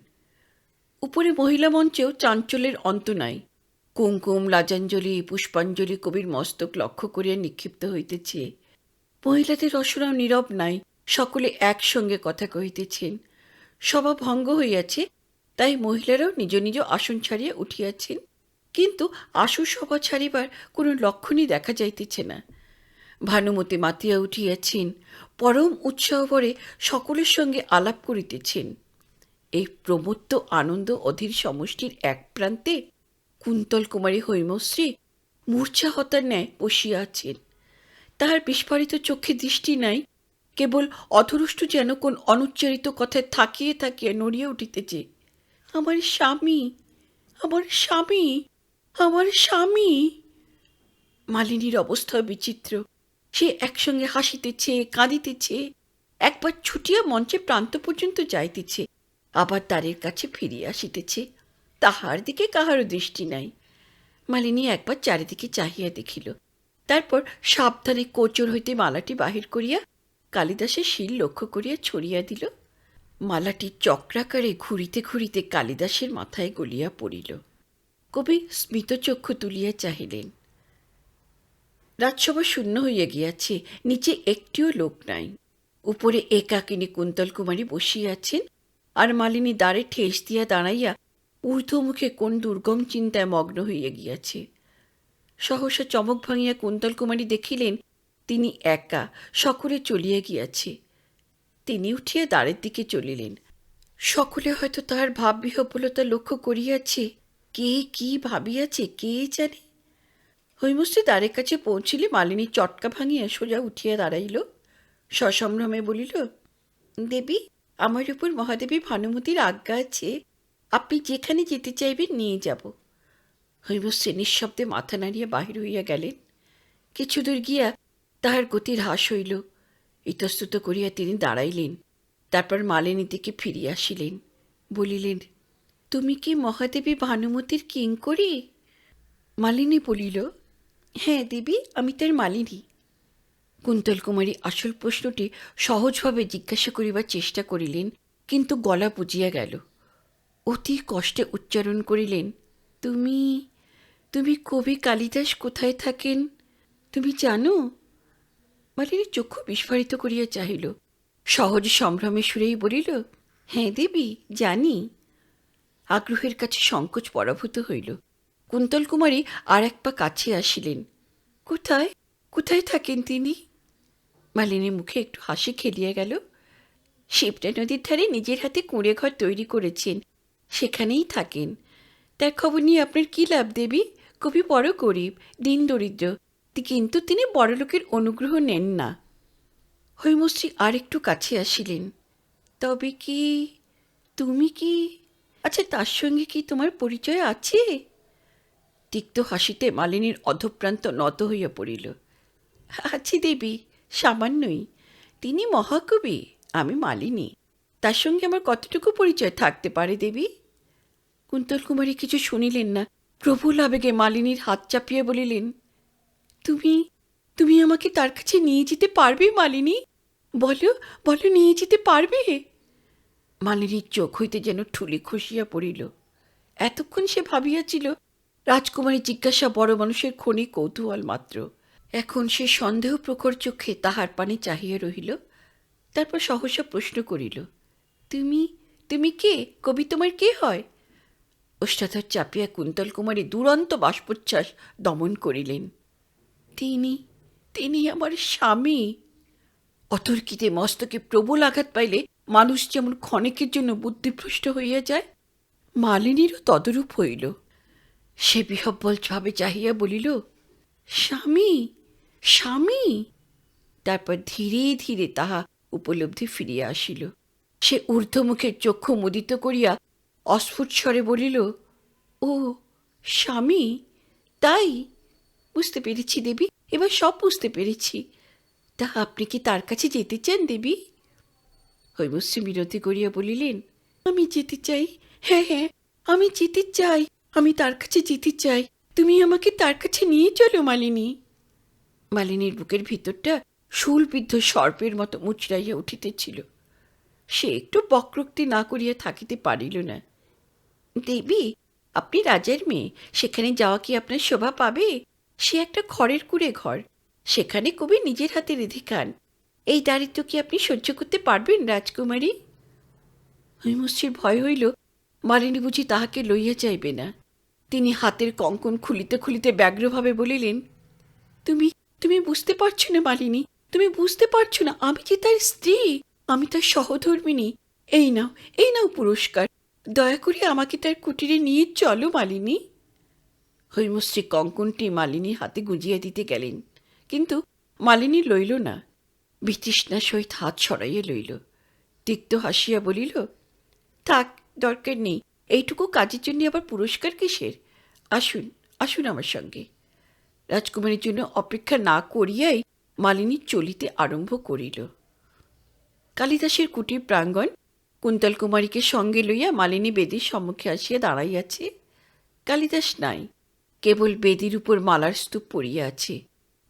উপরে মহিলা মঞ্চেও চাঞ্চল্যের অন্ত নাই। কুমকুম, লাজাঞ্জলি, পুষ্পাঞ্জলি কবির মস্তক লক্ষ্য করিয়া নিক্ষিপ্ত হইতেছে। মহিলাদের রসনাও নীরব নাই, সকলে একসঙ্গে কথা কহিতেছেন। সভা ভঙ্গ হইয়াছে, তাই মহিলারাও নিজ নিজ আসন ছাড়িয়া উঠিয়াছেন। কিন্তু আশু সভা ছাড়িবার কোনো লক্ষণই দেখা যাইতেছে না। ভানুমতি মাতিয়া উঠিয়াছেন, পরম উৎসাহভরে সকলের সঙ্গে আলাপ করিতেছেন। এই প্রমত্ত আনন্দ অধীর সমষ্টির এক প্রান্তে কুন্তল কুমারী হৈমশ্রী মূর্ছাহতার ন্যায় বসিয়া আছেন। তাহার বিস্ফারিত চোখে দৃষ্টি নাই, কেবল অধরষ্টু যেন কোন অনুচ্চারিত কথায় থাকিয়ে থাকিয়ে নড়িয়া উঠিতেছে। আমার স্বামী, আমার স্বামী, আমার স্বামী! মালিনীর অবস্থা বিচিত্র। সে একসঙ্গে হাসিতেছে, কাঁদিতেছে, একবার ছুটিয়া মঞ্চে প্রান্ত পর্যন্ত যাইতেছে, আবার দ্বারের কাছে ফিরিয়া আসিতেছে। তাহার দিকে কাহারও দৃষ্টি নাই। মালিনী একবার চারিদিকে চাহিয়া দেখিল, তারপর সাবধানে কোচর হইতে মালাটি বাহির করিয়া কালিদাসের শিল লক্ষ্য করিয়া ছড়িয়া দিল। মালাটি চক্রাকারে ঘুরিতে ঘুরিতে কালিদাসের মাথায় গলিয়া পড়িল। কবি স্মিতচক্ষু তুলিয়া চাহিলেন। রাজসভা শূন্য হইয়া গিয়াছে, নিচে একটিও লোক নাই। উপরে একাকিনী কুন্তল কুমারী বসিয়া আছেন, আর মালিনী দ্বারে ঠেস দিয়া দাঁড়াইয়া ঊর্ধ্বমুখে কোন দুর্গম চিন্তায় মগ্ন হইয়া গিয়াছে। সহসা চমক ভাঙিয়া কুন্তল কুমারী দেখিলেন তিনি একা, সকলে চলিয়া গিয়াছে। তিনি উঠিয়া দ্বারের দিকে চলিলেন। সকলে হয়তো তাহার ভাববিহ্বলতা লক্ষ্য করিয়াছে। কে কি ভাবিয়াছে কে জানে। হৈমশ্রী দ্বারের কাছে পৌঁছিলে মালিনী চটকা ভাঙিয়া সোজা উঠিয়া দাঁড়াইল। সসম্ভ্রমে বলিল, দেবী, আমার উপর মহাদেবী ভানুমতির আজ্ঞা আছে, আপনি যেখানে যেতে চাইবেন নিয়ে যাব। হৈমশ্রী নিঃশব্দে মাথা নাড়িয়া বাহির হইয়া গেলেন। কিছু দূর গিয়া তাহার গতির হ্রাস হইল। ইতস্তত করিয়া তিনি দাঁড়াইলেন। তারপর মালিনীর দিকে ফিরিয়া আসিলেন, বলিলেন, তুমি কি মহাদেবী ভানুমতির কিঙ্করী? মালিনী বলিল, হ্যাঁ দেবী, আমি তার মালিনী। কুন্তল কুমারী আসল প্রশ্নটি সহজভাবে জিজ্ঞাসা করিবার চেষ্টা করিলেন, কিন্তু গলা বুঝিয়া গেল। অতি কষ্টে উচ্চারণ করিলেন, তুমি তুমি কবি কালিদাস কোথায় থাকেন তুমি জানো? মালিনী চক্ষু বিস্ফারিত করিয়া চাহিল। সহজ সম্ভ্রমে সুরেই বলিল, হ্যাঁ দেবী, জানি। আগ্রহের কাছে সংকোচ পরাভূত হইল। কুন্তল কুমারী আর এক পা কাছে আসিলেন। কোথায় কোথায় থাকেন তিনি? মালিনীর মুখে একটু হাসি খেলিয়া গেল। শিবটা নদীর ধারে নিজের হাতে কুঁড়ে ঘর তৈরি করেছেন, সেখানেই থাকেন। তার খবর নিয়ে আপনার কী লাভ দেবী? কবি বড় গরিব, দিন দরিদ্র, কিন্তু তিনি বড়লোকের অনুগ্রহ নেন না। হৈমশ্রী আর একটু কাছে আসিলেন। তবে কি তুমি কি, আচ্ছা তার সঙ্গে কি তোমার পরিচয় আছে? তিক্ত হাসিতে মালিনীর অধপ্রান্ত নত হইয়া পড়িল। আছে দেবী, সামান্যই। তিনি মহাকবি, আমি মালিনী। তার সঙ্গে আমার কতটুকু পরিচয় থাকতে পারে দেবী? কুন্তল কুমারী কিছু শুনিলেন না। প্রবল আবেগে মালিনীর হাত চাপিয়া বলিলেন, তুমি তুমি আমাকে তার কাছে নিয়ে যেতে পারবে মালিনী? বলো বলো, নিয়ে যেতে পারবে? মালিনীর চোখ হইতে যেন ঠুলি খসিয়া পড়িল। এতক্ষণ সে ভাবিয়াছিল রাজকুমারী জিজ্ঞাসা বড় মানুষের ক্ষণিক কৌতূহল মাত্র। এখন সে সন্দেহ প্রখর চোখে তাহার পানে চাহিয়া রহিল। তারপর সহসা প্রশ্ন করিল, তুমি তুমি কে? কবি তোমার কে হয়? ওষ্ঠাধর চাপিয়া কুন্তল কুমারী দুরন্ত বাষ্পোচ্ছ্বাস দমন করিলেন। তিনি তিনি আমার স্বামী। অতর্কিতে মস্তকে প্রবল আঘাত পাইলে মানুষ যেমন ক্ষণেকের জন্য বুদ্ধিভ্রষ্ট হইয়া যায়, মালিনীরও তদরূপ হইল। সে বিহব্বল ভাবে চাহিয়া বলিল, স্বামী, স্বামী। তারপর ধীরে ধীরে তাহা উপলব্ধি ফিরিয়া আসিল। সে ঊর্ধ্বমুখে চক্ষু মুদিত করিয়া অস্ফুট স্বরে বলিল, ও স্বামী, তাই? বুঝতে পেরেছি দেবী, এবার সব বুঝতে পেরেছি। তা আপনি কি তার কাছে যেতে চান দেবী? হৈমশ্রী বিরতি করিয়া বলিলেন, আমি যেতে চাই, হ্যাঁ হ্যাঁ, আমি যেতে চাই, আমি তার কাছে যেতে চাই। তুমি আমাকে তার কাছে নিয়ে চলো মালিনী। মালিনীর বুকের ভিতরটা শূলবিদ্ধ সর্পের মতো মুচড়াইয়া উঠিতেছিল। সে একটু বক্রোক্তি না করিয়া থাকিতে পারিল না। দেবী, আপনি রাজার মেয়ে, সেখানে যাওয়া কি আপনার শোভা পাবে? সে একটা খড়ের কুঁড়ে ঘর, সেখানে কবি নিজের হাতে রেঁধে খান। এই দারিদ্র্য কি আপনি সহ্য করতে পারবেন রাজকুমারী? হৈমশ্রীর ভয় হইল মালিনী বুঝি তাহাকে লইয়া যাইবে না। তিনি হাতের কঙ্কন খুলিতে খুলিতে ব্যগ্রভাবে বলিলেন, তুমি তুমি বুঝতে পারছো না মালিনী, তুমি বুঝতে পারছো না, আমি যে তার স্ত্রী, আমি তার সহধর্মিনী। এই নাও, এই নাও পুরস্কার, দয়া করে আমাকে তার কুটিরে নিয়ে চলো মালিনী। হৈমশ্রী কঙ্কনটি মালিনীর হাতে গুঁজিয়া দিতে গেলেন, কিন্তু মালিনী লইল না। বিতৃষ্ণার সহিত হাত সরাইয়া লইল। তিক্ত হাসিয়া বলিল, থাক, দরকার নেই, এইটুকু কাজের জন্য আবার পুরস্কার কিসের? আসুন, আসুন আমার সঙ্গে। রাজকুমারীর জন্য অপেক্ষা না করিয়াই মালিনী চলিতে আরম্ভ করিল। কালিদাসের কুটির প্রাঙ্গণ। কুন্তল কুমারীকে সঙ্গে লইয়া মালিনী বেদীর সম্মুখে আসিয়া দাঁড়াইয়াছে। কালিদাস নাই, কেবল বেদীর উপর মালার স্তূপ পড়িয়া আছে,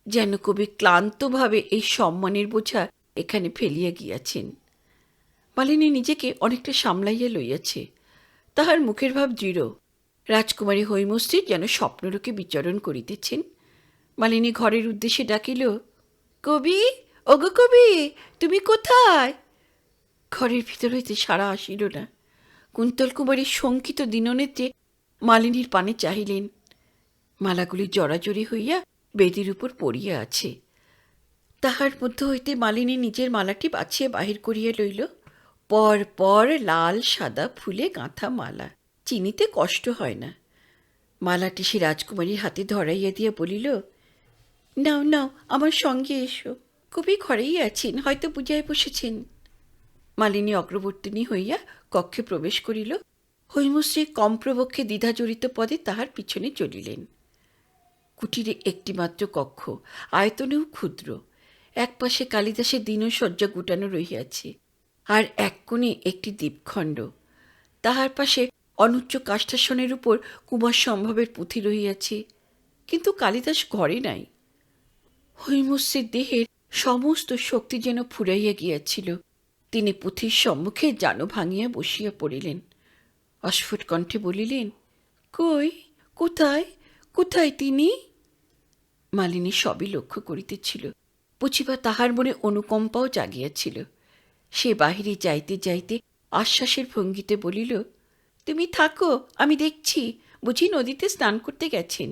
যেন কবি ক্লান্তভাবে এই সম্মানের বোঝা এখানে ফেলিয়া গিয়াছেন। মালিনী নিজেকে অনেকটা সামলাইয়া লইয়াছে, তাহার মুখের ভাব দৃঢ়। রাজকুমারী হৈমশ্রী যেন স্বপ্নলোকে বিচরণ করিতেছেন। মালিনী ঘরের উদ্দেশ্যে ডাকিল, কবি, ওগো কবি, তুমি কোথায়? ঘরের ভিতর হইতে সাড়া আসিল না। কুন্তল কুমারীর শঙ্কিত দীননেত্রে মালিনীর পানে চাহিলেন। মালাগুলি জড়াজড়ি হইয়া বেদির উপর পড়িয়া আছে। তাহার মধ্য হইতে মালিনী নিজের মালাটি বাছিয়া বাহির করিয়া লইল। পর পর লাল সাদা ফুলে গাঁথা মালা, চিনিতে কষ্ট হয় না। মালাটি সে রাজকুমারীর হাতে ধরাইয়া দিয়া বলিল, নাও নাও, আমার সঙ্গে এসো। কবি ঘরেই আছেন, হয়তো পূজায় বসেছেন। মালিনী অগ্রবর্তিনী হইয়া কক্ষে প্রবেশ করিল। হৈমশ্রী কম্প্রবক্ষে দ্বিধাজড়িত পদে তাহার পিছনে চলিলেন। কুটিরে একটিমাত্র কক্ষ, আয়তনেও ক্ষুদ্র। এক পাশে কালিদাসের দিনশয্যা গুটানো রহিয়াছে, আর এক কোণে একটি দ্বীপখণ্ড। তাহার পাশে অনুচ্চ কাষ্ঠাসনের উপর কুমার সম্ভবের পুঁথি রহিয়াছে, কিন্তু কালিদাস ঘরে নাই। হৈমশ্রীর দেহের সমস্ত শক্তি যেন ফুরাইয়া গিয়াছিল। তিনি পুঁথির সম্মুখে জানো ভাঙিয়া বসিয়া পড়িলেন। অস্ফুট কণ্ঠে বলিলেন, কই, কোথায়, কোথায় তিনি? মালিনী সবই লক্ষ্য করিতেছিল, বুঝিবা তাহার মনে অনুকম্পাও জাগিয়াছিল। সে বাহিরে যাইতে যাইতে আশ্বাসের ভঙ্গিতে বলিল, তুমি থাকো, আমি দেখছি, বুঝি নদীতে স্নান করতে গেছেন।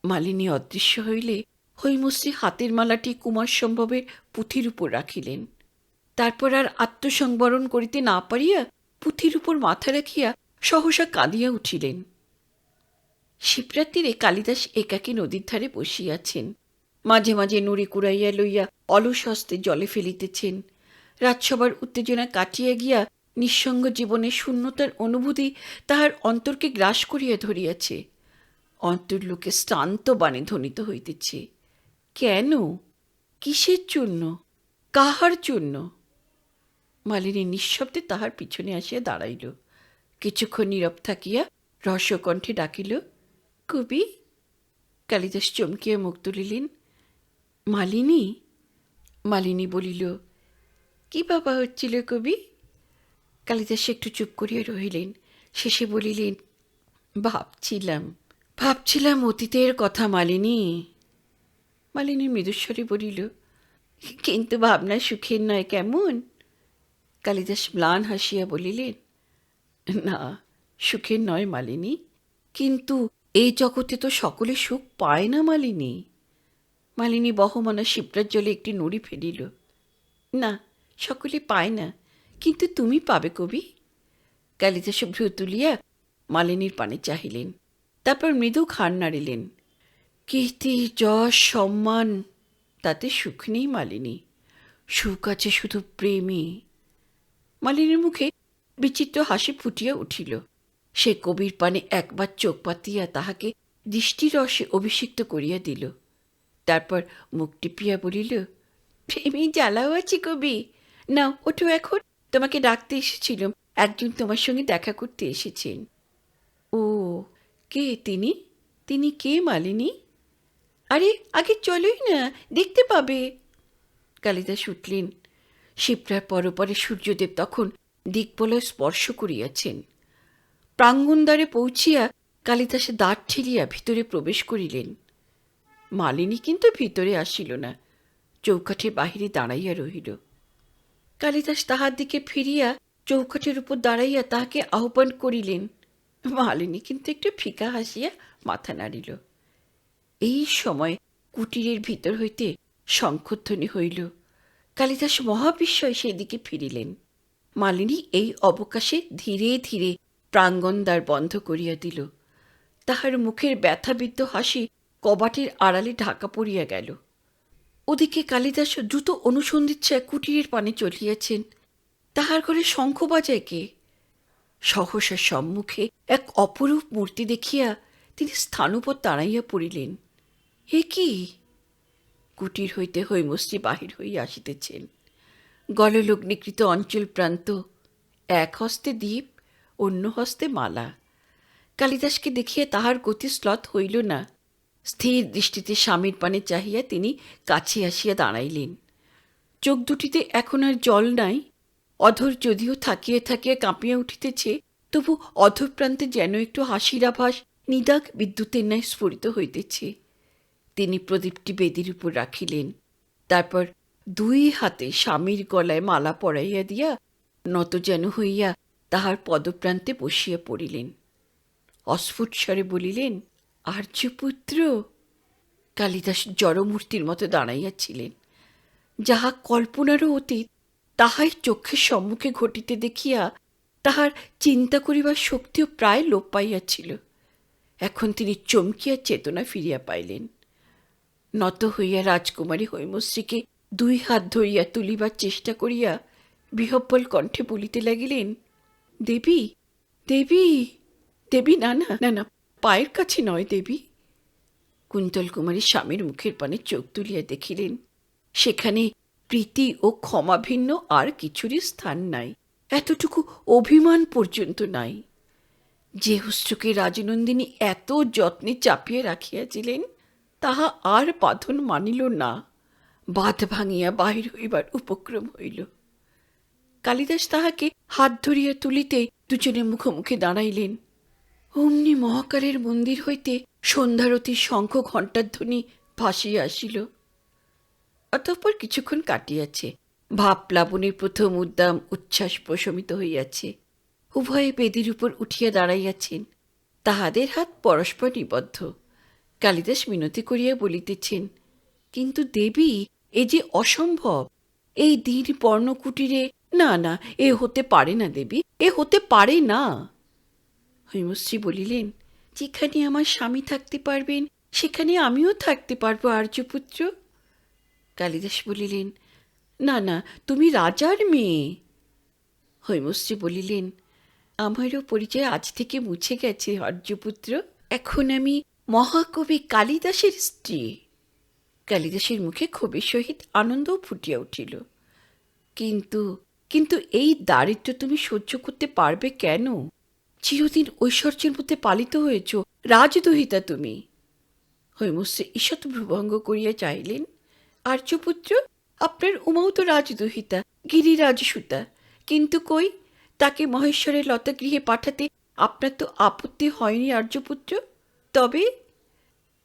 মালিনী অদৃশ্য হইলে হৈমশ্রী হাতের মালাটি কুমার সম্ভবের পুঁথির উপর রাখিলেন। তারপর আর আত্মসংবরণ করিতে না পারিয়া পুঁথির উপর মাথা রাখিয়া সহসা কাঁদিয়া উঠিলেন। শিবরাত্রিরে কালিদাস একাকী নদীর ধারে বসিয়াছেন। মাঝে মাঝে নুড়ি কুড়াইয়া লইয়া অলস হস্তে জলে ফেলিতেছেন। রাজসভার উত্তেজনা কাটিয়া গিয়া নিঃসঙ্গ জীবনের শূন্যতার অনুভূতি তাহার অন্তরকে গ্রাস করিয়া ধরিয়াছে। অন্তর্লোকে শ্রান্ত বাণে ধ্বনিত হইতেছে, কেন, কিসের জন্য, কাহার জন্য? মালিনী নিঃশব্দে তাহার পিছনে আসিয়া দাঁড়াইল। কিছুক্ষণ নীরব থাকিয়া রহস্যকণ্ঠে ডাকিল, কবি। কালিদাস চমকিয়া মুখ তুলিলেন। মালিনী? মালিনী বলিল, কি বাবা হচ্ছিল কবি? কালিদাস একটু চুপ করিয়া রহিলেন, শেষে বলিলেন, ভাবছিলাম। ভাবছিলাম অতীতের কথা মালিনী। মালিনী মৃদুস্বরে বলিল, কিন্তু ভাবনা সুখের নয় কেমন? কালিদাস ম্লান হাসিয়া বলিলেন, না, সুখের নয় মালিনী, কিন্তু এই জগতে তো সকলে সুখ পায় না মালিনী। মালিনী বহমানা শিপ্রার জলে একটি নুড়ি ফেলিল। না, সকলে পায় না, কিন্তু তুমি পাবে কবি। কালিদাস ভ্রু তুলিয়া মালিনীর পানে চাহিলেন, তারপর মৃদু ঘাড় নাড়িলেন। কীর্তি, যশ, সম্মান, তাতে সুখ নেই মালিনী, সুখ আছে শুধু প্রেমে। মালিনীর মুখে বিচিত্র হাসি ফুটিয়া উঠিল। সে কবির পানে একবার চোখ পাতিয়া তাহাকে দৃষ্টিরসে অভিষিক্ত করিয়া দিল। তারপর মুখ টিপিয়া বলিল, প্রেমী জ্বালাও আছে কবি। নাও ওঠো এখন, তোমাকে ডাকতে এসেছিলাম, একজন তোমার সঙ্গে দেখা করতে এসেছেন। ও, কে তিনি? তিনি কে মালিনী? আরে আগে চলোই না, দেখতে পাবে। কালিদাস উঠলেন। শিপ্রার পরপরে সূর্যদেব তখন দিগ্বলয় স্পর্শ করিয়াছেন। প্রাঙ্গণদ্বারে পৌঁছিয়া কালিদাসে দ্বার ঠেলিয়া ভিতরে প্রবেশ করিলেন। মালিনী কিন্তু ভিতরে আসিল না, চৌকাঠের বাহিরে দাঁড়াইয়া রহিল। কালিদাস তাহার দিকে ফিরিয়া চৌকাঠের উপর দাঁড়াইয়া তাহাকে আহ্বান করিলেন। মালিনী কিন্তু একটু ফিকা হাসিয়া মাথা নাড়িল। এই সময় কুটিরের ভিতর হইতে শঙ্খধ্বনি হইল। কালিদাস মহাবিস্ময়ে সেদিকে ফিরিলেন। মালিনী এই অবকাশে ধীরে ধীরে প্রাঙ্গণদ্বার বন্ধ করিয়া দিল। তাহার মুখের ব্যথাবিদ্ধ হাসি কবাটের আড়ালে ঢাকা পড়িয়া গেল। ওদিকে কালিদাস দ্রুত অনুসন্ধিচ্ছায় কুটিরের পানে চলিয়াছেন। তাহার ঘরে শঙ্খ বাজায় কে? সহসা সম্মুখে এক অপরূপ মূর্তি দেখিয়া তিনি স্থানপর দাঁড়াইয়া পড়িলেন। এ কি? কুটির হইতে হৈমশ্রী বাহির হইয়া আসিতেছেন। গললগ্নিকৃত অঞ্চল প্রান্ত, এক হস্তে দ্বীপ, অন্য হস্তে মালা। কালিদাসকে দেখিয়া তাহার গতি শ্লথ হইল না। স্থির দৃষ্টিতে স্বামীর পানে চাহিয়া তিনি কাছে আসিয়া দাঁড়াইলেন। চোখ দুটিতে এখন আর জল নাই। অধর যদিও থাকিয়া থাকিয়া কাঁপিয়া উঠিতেছে, তবু অধরপ্রান্তে যেন একটু হাসির আভাস নিদাগ বিদ্যুতের ন্যায় স্ফুরিত হইতেছে। তিনি প্রদীপটি বেদির উপর রাখিলেন। তারপর দুই হাতে স্বামীর গলায় মালা পরাইয়া দিয়া নত যেন হইয়া তাহার পদপ্রান্তে বসিয়া পড়িলেন। অস্ফুট স্বরে বলিলেন, আর্যপুত্র। কালিদাস জড়মূর্তির মতো দাঁড়াইয়াছিলেন। যাহা কল্পনারও অতীত তাহাই চক্ষের সম্মুখে ঘটিতে দেখিয়া তাহার চিন্তা করিবার শক্তিও প্রায় লোপ পাইয়াছিল। এখন তিনি চমকিয়া চেতনা ফিরিয়া পাইলেন। নত হইয়া রাজকুমারী হৈমশ্রীকে দুই হাত ধরিয়া তুলিবার চেষ্টা করিয়া বিহব্বল কণ্ঠে বলিতে লাগিলেন, দেবী, দেবী, দেবী, না না না না, পায়ের কাছে নয় দেবী। কুন্তল কুমারী স্বামীর মুখের পানে চোখ তুলিয়া দেখিলেন, সেখানে প্রীতি ও ক্ষমা ভিন্ন আর কিছুরই স্থান নাই, এতটুকু অভিমান পর্যন্ত নাই। যে অশ্রুকে রাজনন্দিনী এত যত্নে চাপিয়ে রাখিয়াছিলেন তাহা আর বাঁধন মানিল না, বাঁধ ভাঙিয়া বাহির হইবার উপক্রম হইল। কালিদাস তাহাকে হাত ধরিয়া তুলিতে দুজনে মুখোমুখি দাঁড়াইলেন। অমনি মহাকালের মন্দির হইতে সন্ধ্যারতির শঙ্খ ঘণ্টার ধ্বনি ভাসিয়া আসিল। অতঃপর কিছুক্ষণ কাটিয়াছে। ভাব প্লাবনের প্রথম উদ্দাম উচ্ছ্বাস প্রশমিত হইয়াছে। উভয়ে বেদির উপর উঠিয়া দাঁড়াইয়াছেন, তাহাদের হাত পরস্পর নিবদ্ধ। কালিদাস মিনতি করিয়া বলিতেছেন, কিন্তু দেবী, এ যে অসম্ভব। এই দীন পর্ণকুটিরে, না না, এ হতে পারে না দেবী, এ হতে পারে না। হৈমশ্রী বলিলেন, যেখানে আমার স্বামী থাকতে পারবেন সেখানে আমিও থাকতে পারবো আর্যপুত্র। কালিদাস বলিলেন, না না, তুমি রাজার মেয়ে। হৈমশ্রী বলিলেন, আমারও পরিচয় আজ থেকে মুছে গেছে আর্যপুত্র, এখন আমি মহাকবি কালিদাসের স্ত্রী। কালিদাসের মুখে ক্ষোভের সহিত আনন্দও ফুটিয়া উঠিল। কিন্তু কিন্তু এই দারিদ্র্য তুমি সহ্য করতে পারবে কেন? চিরদিন ঐশ্বর্যের মধ্যে পালিত হয়েছ, রাজদহিতা তুমি। হৈমশ্রী ঈষৎ ভ্রুভঙ্গ করিয়া চাইলেন, আর্যপুত্র, আপনার উমাও তো রাজদহিতা, গিরিরাজ সুতা, কিন্তু কই, তাকে মহেশ্বরের লতাগৃহে পাঠাতে আপনার তো আপত্তি হয়নি আর্যপুত্র? তবে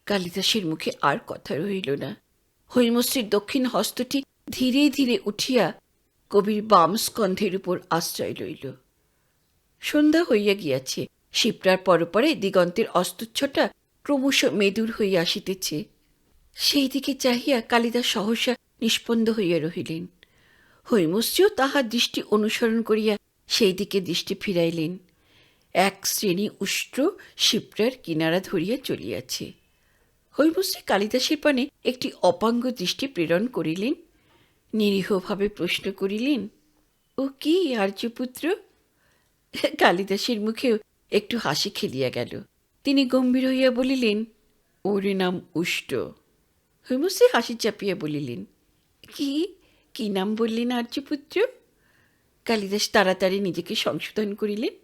কালিদাসের মুখে আর কথা রহিল না। হৈমশ্রীর দক্ষিণ হস্তটি ধীরে ধীরে উঠিয়া কবির বাম স্কন্ধের উপর আশ্রয় লইল। সন্ধ্যা হইয়া গিয়াছে। শিপ্রার পরপরে দিগন্তের অস্তচ্ছটা ক্রমশ মেদুর হইয়া আসিতেছে। সেই দিকে চাহিয়া কালিদাস সহসা নিষ্পন্দ হইয়া রহিলেন। হৈমশ্রীও তাহার দৃষ্টি অনুসরণ করিয়া সেই দিকে দৃষ্টি ফিরাইলেন। এক শ্রেণী উষ্ট্র শিপ্রার কিনারা ধরিয়া চলিয়াছে। হৈমশ্রী কালিদাসের পানে একটি অপাঙ্গ দৃষ্টি প্রেরণ করিলেন। নিরীহভাবে প্রশ্ন করিলেন, ও কি আর্যপুত্র? কালিদাসের মুখেও একটু হাসি খেলিয়া গেল। তিনি গম্ভীর হইয়া বলিলেন, ওর নাম উষ্ট। হৈমশ্রী হাসি চাপিয়া বলিলেন, কি কি নাম বললেন আর্যপুত্র? কালিদাস তাড়াতাড়ি নিজেকে সংশোধন করিলেন,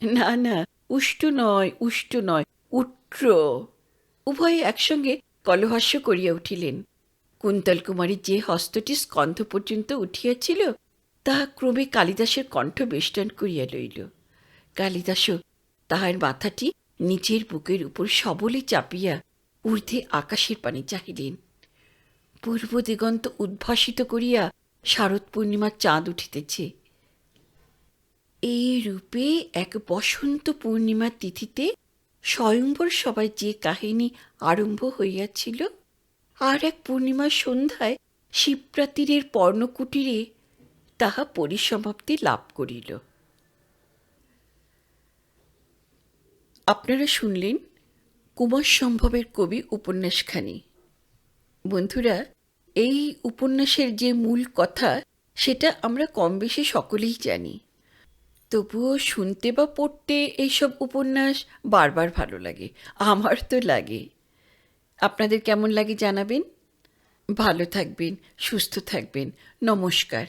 না না, উষ্ট নয়, উষ্ট নয়, উট্র। উভয়ে একসঙ্গে কলহাস্য করিয়া উঠিলেন। কুন্তল কুমারীর যে হস্তটি স্কন্ধ পর্যন্ত উঠিয়াছিল তাহা ক্রমে কালিদাসের কণ্ঠ বেষ্টন করিয়া লইল। কালিদাসও তাহার মাথাটি নিচের বুকের উপর সবলে চাপিয়া ঊর্ধ্বে আকাশের পানে চাহিলেন। পূর্ব দিগন্ত উদ্ভাসিত করিয়া শারদ পূর্ণিমার চাঁদ উঠিতেছে। এই রূপে এক বসন্ত পূর্ণিমার তিথিতে স্বয়ংবর সভায় যে কাহিনী আরম্ভ হইয়াছিল, আর এক পূর্ণিমার সন্ধ্যায় শিবরাত্রির পর্ণকুটিরে তাহা পরিসমাপ্তি লাভ করিল। আপনারা শুনলেন কুমার সম্ভবের কবি উপন্যাসখানি। বন্ধুরা, এই উপন্যাসের যে মূল কথা সেটা আমরা কম বেশি সকলেই জানি, তবুও শুনতে বা পড়তে এইসব উপন্যাস বারবার ভালো লাগে। আমার তো লাগে। আপনাদের কেমন লাগে জানাবেন। ভালো থাকবেন, সুস্থ থাকবেন। নমস্কার।